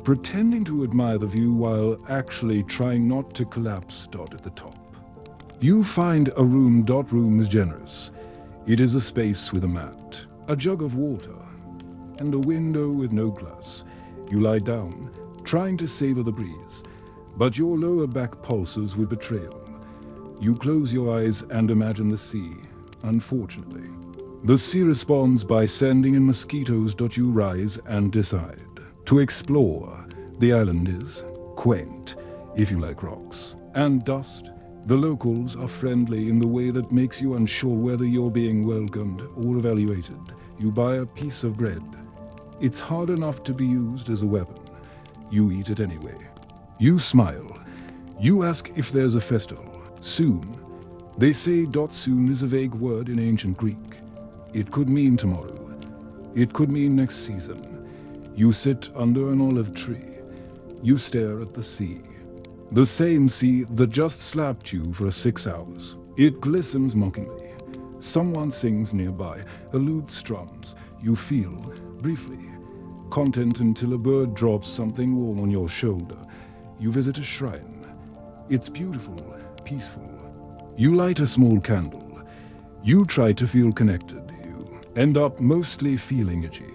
pretending to admire the view while actually trying not to collapse. At the top. You find a room. Room is generous. It is a space with a mat, a jug of water, and a window with no glass. You lie down, trying to savor the breeze, but your lower back pulses with betrayal. You close your eyes and imagine the sea. Unfortunately, the sea responds by sending in mosquitoes. You rise and decide to explore. The island is quaint, if you like rocks, and dust. The locals are friendly in the way that makes you unsure whether you're being welcomed or evaluated. You buy a piece of bread. It's hard enough to be used as a weapon. You eat it anyway. You smile. You ask if there's a festival. Soon. They say. Soon is a vague word in ancient Greek. It could mean tomorrow. It could mean next season. You sit under an olive tree. You stare at the sea. The same sea that just slapped you for 6 hours. It glistens mockingly. Someone sings nearby. A lute strums. You feel, briefly, content until a bird drops something warm on your shoulder. You visit a shrine. It's beautiful, peaceful. You light a small candle. You try to feel connected. End up mostly feeling itchy.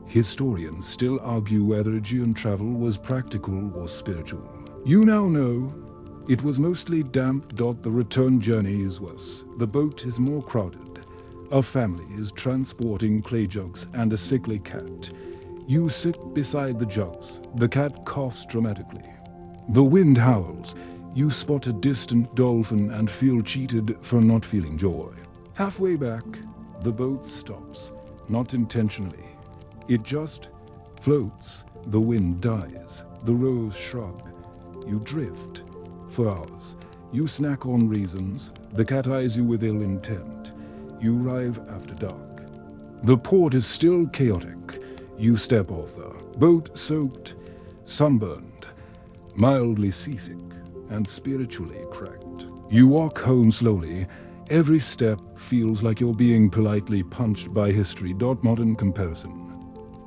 Historians still argue whether Aegean travel was practical or spiritual. You now know it was mostly damp. The return journey is worse. The boat is more crowded. A family is transporting clay jugs and a sickly cat. You sit beside the jugs. The cat coughs dramatically. The wind howls. You spot a distant dolphin and feel cheated for not feeling joy. Halfway back, the boat stops, not intentionally. It just floats. The wind dies. The rows shrug. You drift for hours. You snack on reasons. The cat eyes you with ill intent. You arrive after dark. The port is still chaotic. You step off the boat soaked, sunburned, mildly seasick, and spiritually cracked. You walk home slowly. Every step feels like you're being politely punched by history. Modern comparison.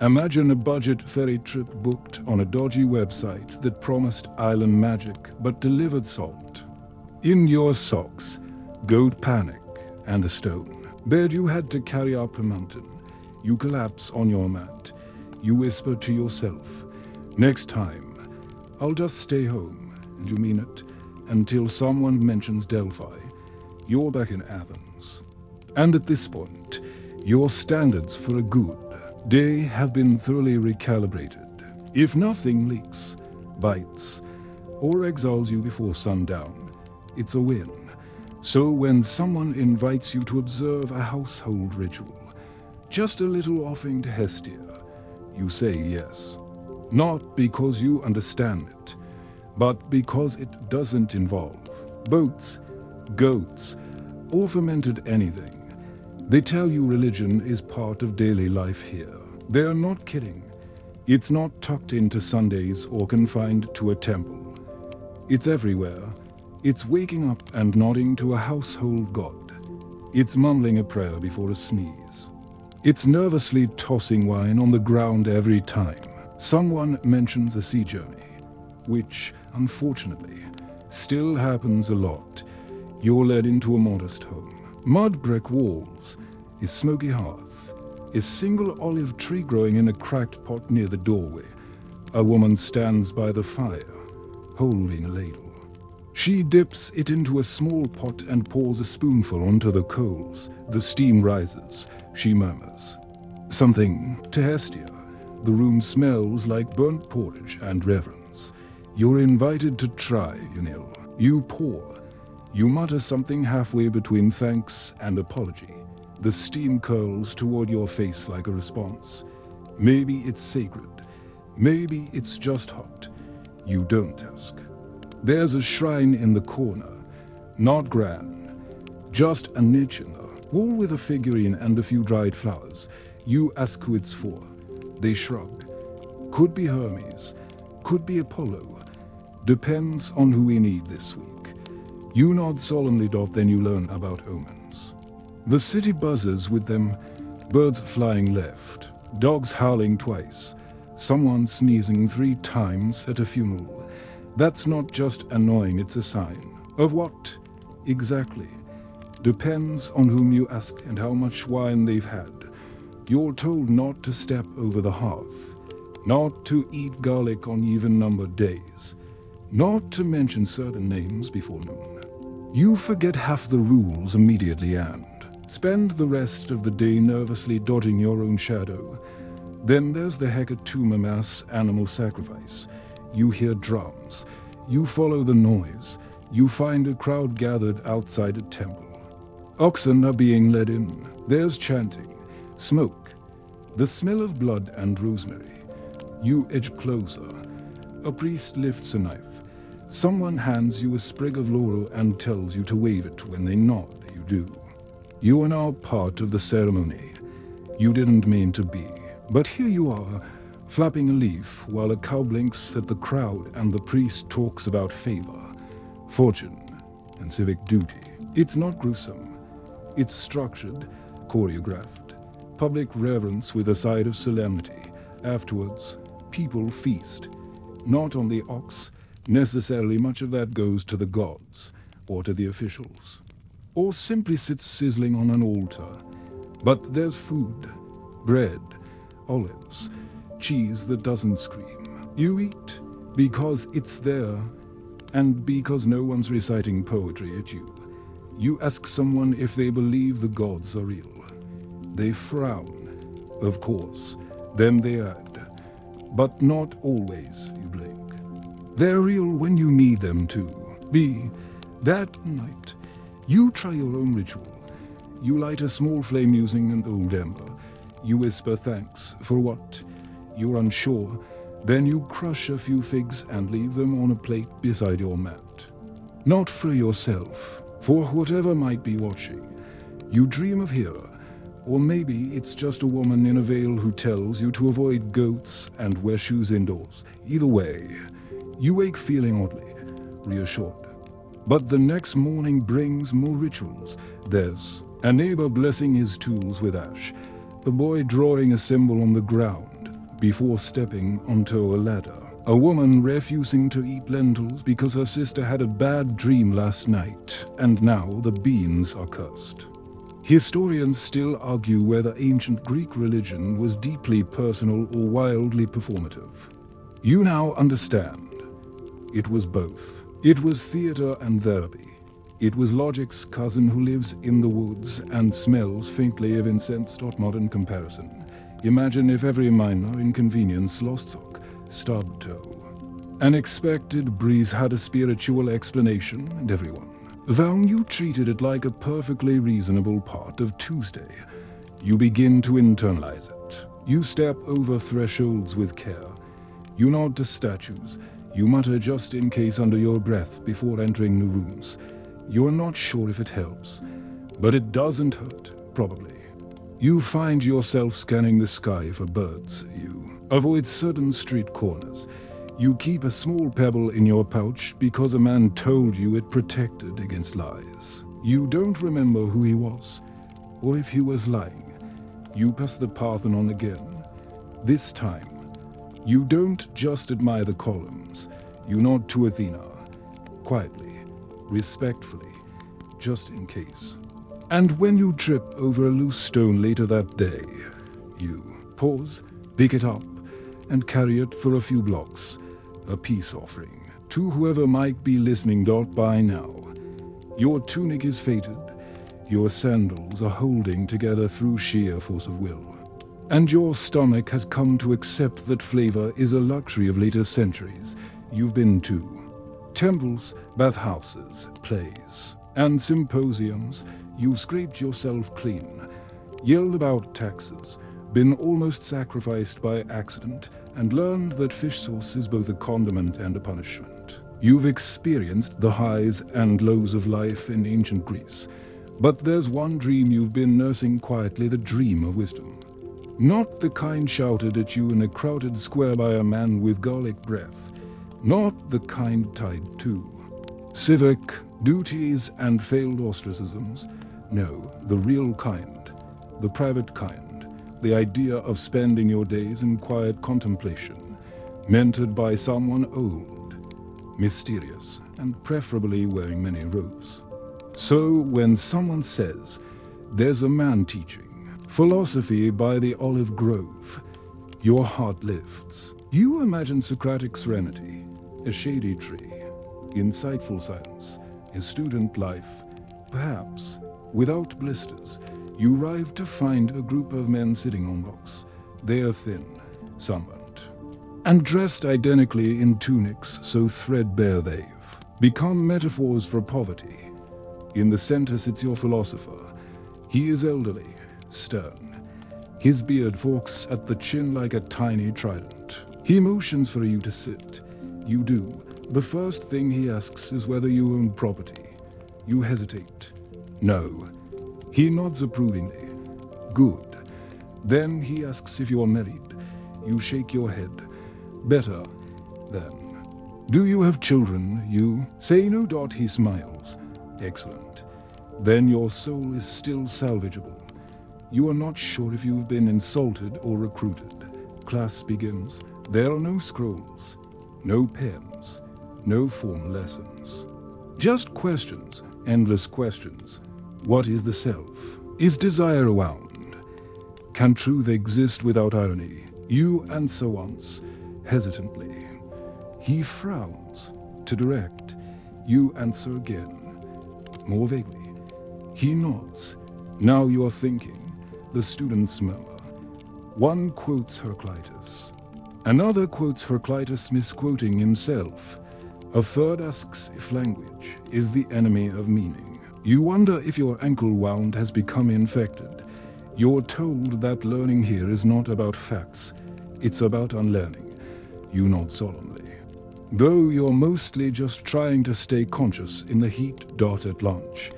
Imagine a budget ferry trip booked on a dodgy website that promised island magic but delivered salt. In your socks, goat panic, and a stone. Bed you had to carry up a mountain. You collapse on your mat. You whisper to yourself, next time, I'll just stay home. And you mean it, until someone mentions Delphi. You're back in Athens. And at this point, your standards for a good day have been thoroughly recalibrated. If nothing leaks, bites, or exiles you before sundown, it's a win. So when someone invites you to observe a household ritual, just a little offering to Hestia, you say yes. Not because you understand it, but because it doesn't involve boats, goats, or fermented anything. They tell you religion is part of daily life here. They're not kidding. It's not tucked into Sundays or confined to a temple. It's everywhere. It's waking up and nodding to a household god. It's mumbling a prayer before a sneeze. It's nervously tossing wine on the ground every time someone mentions a sea journey, which, unfortunately, still happens a lot. You're led into a modest home. Mud brick walls, a smoky hearth, a single olive tree growing in a cracked pot near the doorway. A woman stands by the fire, holding a ladle. She dips it into a small pot and pours a spoonful onto the coals. The steam rises. She murmurs something to Hestia. The room smells like burnt porridge and reverence. You're invited to try, Unil. You pour. You mutter something halfway between thanks and apology. The steam curls toward your face like a response. Maybe it's sacred. Maybe it's just hot. You don't ask. There's a shrine in the corner. Not grand. Just a niche in the wall with a figurine and a few dried flowers. You ask who it's for. They shrug. Could be Hermes. Could be Apollo. Depends on who we need this week. You nod solemnly, then you learn about omens. The city buzzes with them. Birds flying left. Dogs howling twice. Someone sneezing 3 times at a funeral. That's not just annoying, it's a sign. Of what? Exactly. Depends on whom you ask and how much wine they've had. You're told not to step over the hearth. Not to eat garlic on even-numbered days. Not to mention certain names before noon. You forget half the rules immediately and spend the rest of the day nervously dodging your own shadow. Then there's the hecatomb mass animal sacrifice. You hear drums. You follow the noise. You find a crowd gathered outside a temple. Oxen are being led in. There's chanting, smoke, the smell of blood and rosemary. You edge closer. A priest lifts a knife. Someone hands you a sprig of laurel and tells you to wave it. When they nod, you do. You are now part of the ceremony. You didn't mean to be, but here you are, flapping a leaf while a cow blinks at the crowd and the priest talks about favor, fortune, and civic duty. It's not gruesome. It's structured, choreographed, public reverence with a side of solemnity. Afterwards, people feast. Not on the ox, necessarily. Much of that goes to the gods, or to the officials, or simply sits sizzling on an altar. But there's food, bread, olives, cheese that doesn't scream. You eat because it's there, and because no one's reciting poetry at you. You ask someone if they believe the gods are real. They frown, of course. Then they add, but not always, you blink. They're real when you need them to be. That night, you try your own ritual. You light a small flame using an old ember. You whisper thanks for what? You're unsure. Then you crush a few figs and leave them on a plate beside your mat. Not for yourself, for whatever might be watching. You dream of Hera, or maybe it's just a woman in a veil who tells you to avoid goats and wear shoes indoors. Either way, you wake feeling oddly reassured. But the next morning brings more rituals. There's a neighbor blessing his tools with ash, a boy drawing a symbol on the ground before stepping onto a ladder, a woman refusing to eat lentils because her sister had a bad dream last night, and now the beans are cursed. Historians still argue whether ancient Greek religion was deeply personal or wildly performative. You now understand. It was both. It was theater and therapy. It was logic's cousin who lives in the woods and smells faintly of incense. Modern comparison. Imagine if every minor inconvenience, lost sock, stubbed toe, unexpected breeze had a spiritual explanation, and everyone. Vowing you treated it like a perfectly reasonable part of Tuesday. You begin to internalize it. You step over thresholds with care. You nod to statues. You mutter just in case under your breath before entering new rooms. You're not sure if it helps, but it doesn't hurt, probably. You find yourself scanning the sky for birds. You avoid certain street corners. You keep a small pebble in your pouch because a man told you it protected against lies. You don't remember who he was, or if he was lying. You pass the Parthenon again. This time, you don't just admire the columns. You nod to Athena, quietly, respectfully, just in case. And when you trip over a loose stone later that day, you pause, pick it up, and carry it for a few blocks, a peace offering to whoever might be listening by now. Your tunic is fated, your sandals are holding together through sheer force of will. And your stomach has come to accept that flavor is a luxury of later centuries. You've been to temples, bathhouses, plays, and symposiums. You've scraped yourself clean, yelled about taxes, been almost sacrificed by accident, and learned that fish sauce is both a condiment and a punishment. You've experienced the highs and lows of life in ancient Greece, but there's one dream you've been nursing quietly, the dream of wisdom. Not the kind shouted at you in a crowded square by a man with garlic breath. Not the kind tied to civic duties and failed ostracisms. No, the real kind, the private kind, the idea of spending your days in quiet contemplation, mentored by someone old, mysterious, and preferably wearing many robes. So when someone says, there's a man teaching philosophy by the olive grove, your heart lifts. You imagine Socratic serenity, a shady tree, insightful silence, a student life. Perhaps, without blisters, you arrive to find a group of men sitting on rocks. They are thin, sunburnt, and dressed identically in tunics so threadbare they've become metaphors for poverty. In the center sits your philosopher. He is elderly, stern. His beard forks at the chin like a tiny trident. He motions for you to sit. You do. The first thing he asks is whether you own property. You hesitate. No. He nods approvingly. Good. Then he asks if you are married. You shake your head. Better. Then. Do you have children? You say no. He smiles. Excellent. Then your soul is still salvageable. You are not sure if you've been insulted or recruited. Class begins. There are no scrolls, no pens, no formal lessons. Just questions, endless questions. What is the self? Is desire a wound? Can truth exist without irony? You answer once, hesitantly. He frowns, to direct. You answer again, more vaguely. He nods. Now you are thinking. The students murmur. One quotes Heraclitus. Another quotes Heraclitus misquoting himself. A third asks if language is the enemy of meaning. You wonder if your ankle wound has become infected. You're told that learning here is not about facts. It's about unlearning. You nod solemnly. Though you're mostly just trying to stay conscious in the heat at lunch.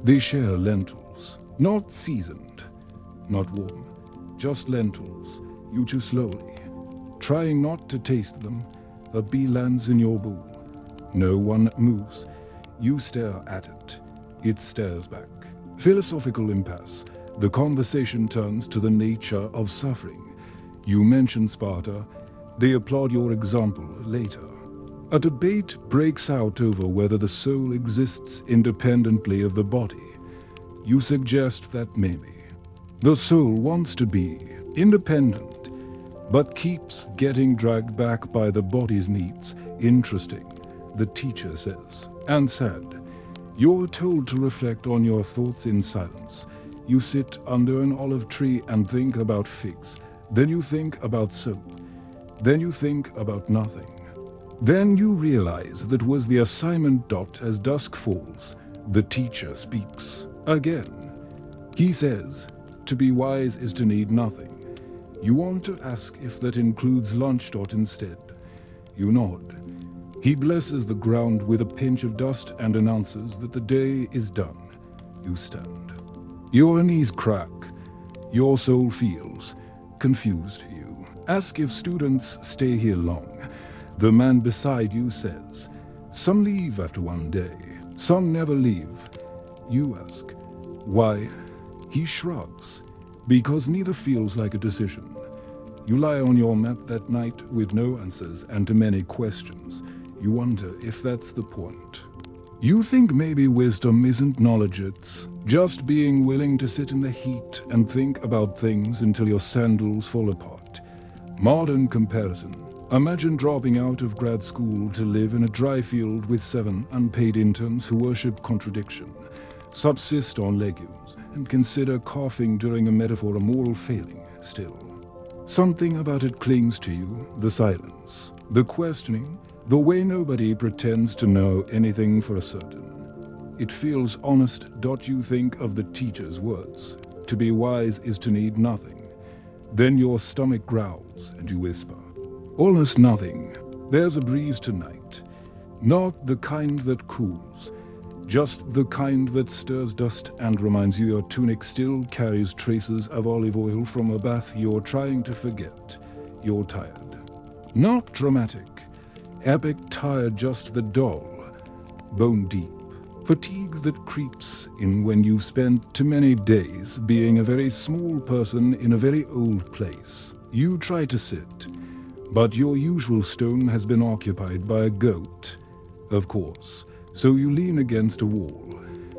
They share lentils, not seasoned, not warm, just lentils. You chew slowly, trying not to taste them. A bee lands in your bowl. No one moves. You stare at it. It stares back. Philosophical impasse. The conversation turns to the nature of suffering. You mention Sparta. They applaud your example later. A debate breaks out over whether the soul exists independently of the body. You suggest that maybe the soul wants to be independent, but keeps getting dragged back by the body's needs. Interesting, the teacher says. And sad. You're told to reflect on your thoughts in silence. You sit under an olive tree and think about figs. Then you think about soap. Then you think about nothing. Then you realize that was the assignment. As dusk falls, the teacher speaks again. He says, to be wise is to need nothing. You want to ask if that includes lunch. Instead. You nod. He blesses the ground with a pinch of dust and announces that the day is done. You stand. Your knees crack. Your soul feels confused. You ask if students stay here long. The man beside you says, some leave after one day, some never leave. You ask, why? He shrugs, because neither feels like a decision. You lie on your mat that night with no answers and to many questions. You wonder if that's the point. You think maybe wisdom isn't knowledge, it's just being willing to sit in the heat and think about things until your sandals fall apart. Modern comparison. Imagine dropping out of grad school to live in a dry field with 7 unpaid interns who worship contradiction, subsist on legumes, and consider coughing during a metaphor a moral failing still. Something about it clings to you, the silence, the questioning, the way nobody pretends to know anything for a certain. It feels honest. You think of the teacher's words. To be wise is to need nothing. Then your stomach growls and you whisper, almost nothing. There's a breeze tonight. Not the kind that cools, just the kind that stirs dust and reminds you your tunic still carries traces of olive oil from a bath you're trying to forget. You're tired. Not dramatic. Epic tired, just the dull, bone deep. Fatigue that creeps in when you've spent too many days being a very small person in a very old place. You try to sit, but your usual stone has been occupied by a goat, of course. So you lean against a wall,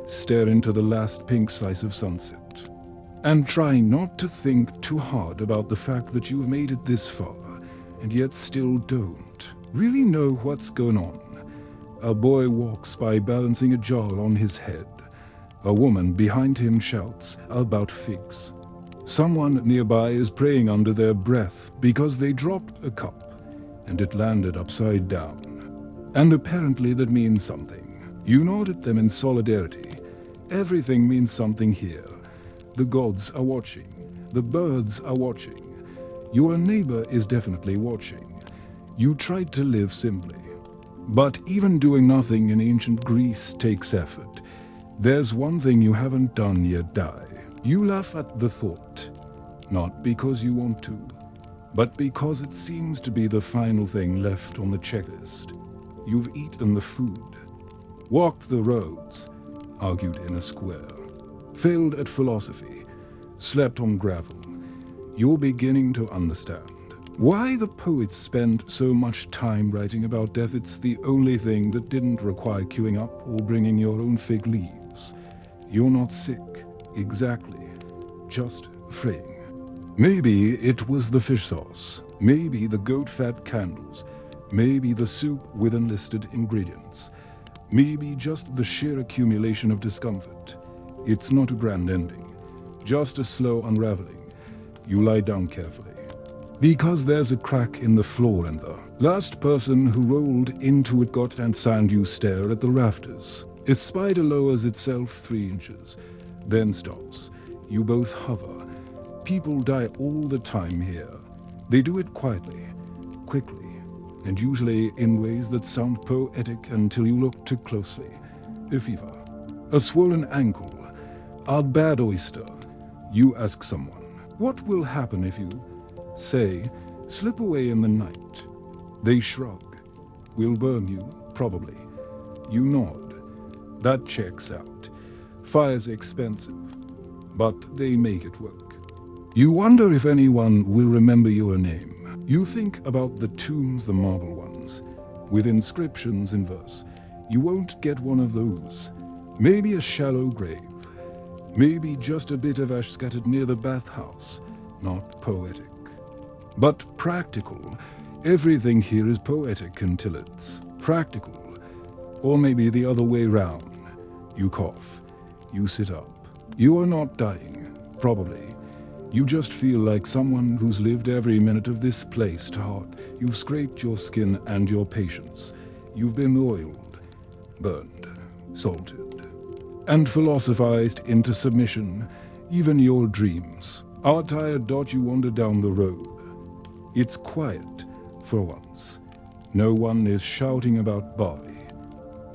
stare into the last pink slice of sunset, and try not to think too hard about the fact that you've made it this far, and yet still don't really know what's going on. A boy walks by balancing a jar on his head. A woman behind him shouts about figs. Someone nearby is praying under their breath because they dropped a cup and it landed upside down. And apparently that means something. You nod at them in solidarity. Everything means something here. The gods are watching. The birds are watching. Your neighbor is definitely watching. You tried to live simply. But even doing nothing in ancient Greece takes effort. There's one thing you haven't done yet, die. You laugh at the thought. Not because you want to, but because it seems to be the final thing left on the checklist. You've eaten the food, walked the roads, argued in a square, failed at philosophy, slept on gravel. You're beginning to understand why the poets spend so much time writing about death. It's the only thing that didn't require queuing up or bringing your own fig leaves. You're not sick, exactly, just fraying. Maybe it was the fish sauce, maybe the goat fat candles, maybe the soup with unlisted ingredients, maybe just the sheer accumulation of discomfort. It's not a grand ending, just a slow unraveling. You lie down carefully, because there's a crack in the floor and the last person who rolled into it got and sand. You stare at the rafters. A spider lowers itself 3 inches, then stops. You both hover. People die all the time here. They do it quietly, quickly, and usually in ways that sound poetic until you look too closely. A fever, a swollen ankle, a bad oyster. You ask someone, what will happen if you, say, slip away in the night? They shrug. Will burn you, probably. You nod. That checks out. Fire's expensive, but they make it work. You wonder if anyone will remember your name. You think about the tombs, the marble ones, with inscriptions in verse. You won't get one of those. Maybe a shallow grave. Maybe just a bit of ash scattered near the bathhouse. Not poetic, but practical. Everything here is poetic until it's practical. Or maybe the other way round. You cough. You sit up. You are not dying, probably. You just feel like someone who's lived every minute of this place to heart. You've scraped your skin and your patience. You've been oiled, burned, salted, and philosophized into submission. Even your dreams are tired. You wander down the road. It's quiet for once. No one is shouting about barley.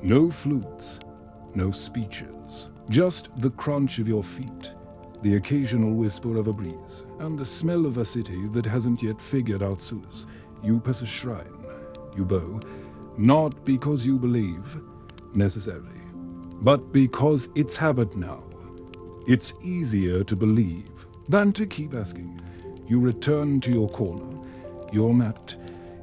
No flutes, no speeches. Just the crunch of your feet, the occasional whisper of a breeze, and the smell of a city that hasn't yet figured out Suez. You pass a shrine. You bow, not because you believe, necessarily, but because it's habit now. It's easier to believe than to keep asking. You return to your corner, your mat,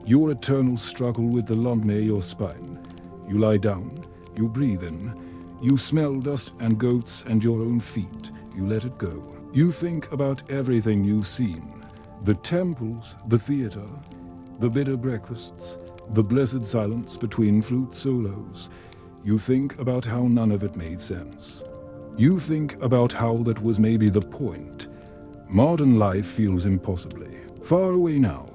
your eternal struggle with the lump near your spine. You lie down, you breathe in, you smell dust and goats and your own feet. You let it go. You think about everything you've seen. The temples, the theater, the bitter breakfasts, the blessed silence between flute solos. You think about how none of it made sense. You think about how that was maybe the point. Modern life feels impossibly far away now.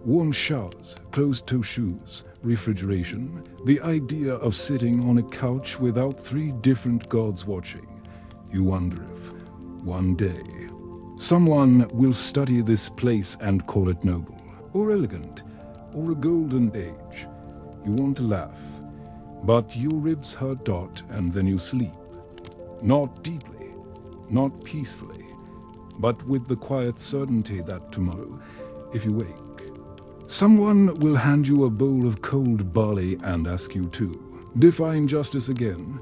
Warm showers, closed-toe shoes, refrigeration, the idea of sitting on a couch without 3 different gods watching. You wonder if, one day, someone will study this place and call it noble, or elegant, or a golden age. You want to laugh, but your ribs hurt and then you sleep. Not deeply, not peacefully, but with the quiet certainty that tomorrow, if you wake, someone will hand you a bowl of cold barley and ask you to define justice again.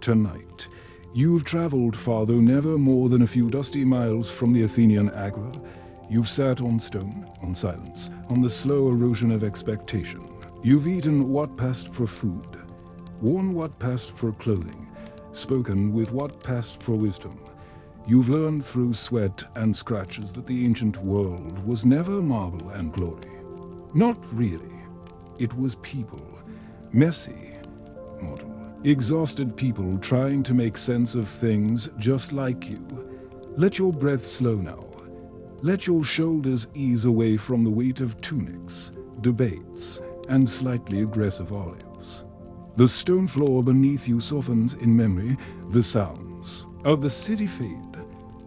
Tonight, you've traveled far, though never more than a few dusty miles from the Athenian agora. You've sat on stone, on silence, on the slow erosion of expectation. You've eaten what passed for food, worn what passed for clothing, spoken with what passed for wisdom. You've learned through sweat and scratches that the ancient world was never marble and glory. Not really. It was people, messy, mortal, exhausted people trying to make sense of things just like you. Let your breath slow now. Let your shoulders ease away from the weight of tunics, debates, and slightly aggressive olives. The stone floor beneath you softens in memory. The sounds of the city fade.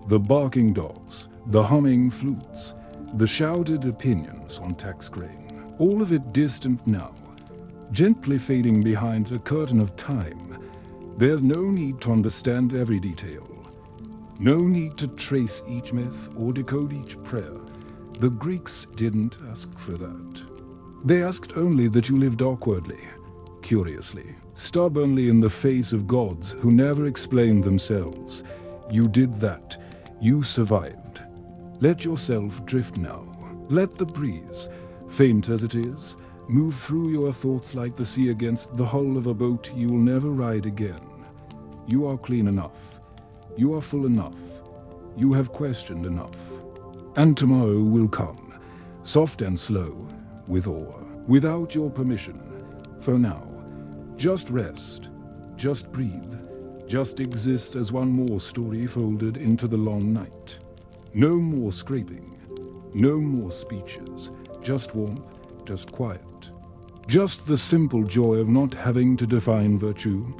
The barking dogs, the humming flutes, the shouted opinions on tax grain. All of it distant now, gently fading behind a curtain of time. There's no need to understand every detail. No need to trace each myth or decode each prayer. The Greeks didn't ask for that. They asked only that you lived awkwardly, curiously, stubbornly in the face of gods who never explained themselves. You did that. You survived. Let yourself drift now. Let the breeze, faint as it is, move through your thoughts like the sea against the hull of a boat you will never ride again. You are clean enough. You are full enough. You have questioned enough. And tomorrow will come, soft and slow, with awe, without your permission. For now, just rest, just breathe, just exist as one more story folded into the long night. No more scraping, no more speeches, just warmth, just quiet. Just the simple joy of not having to define virtue.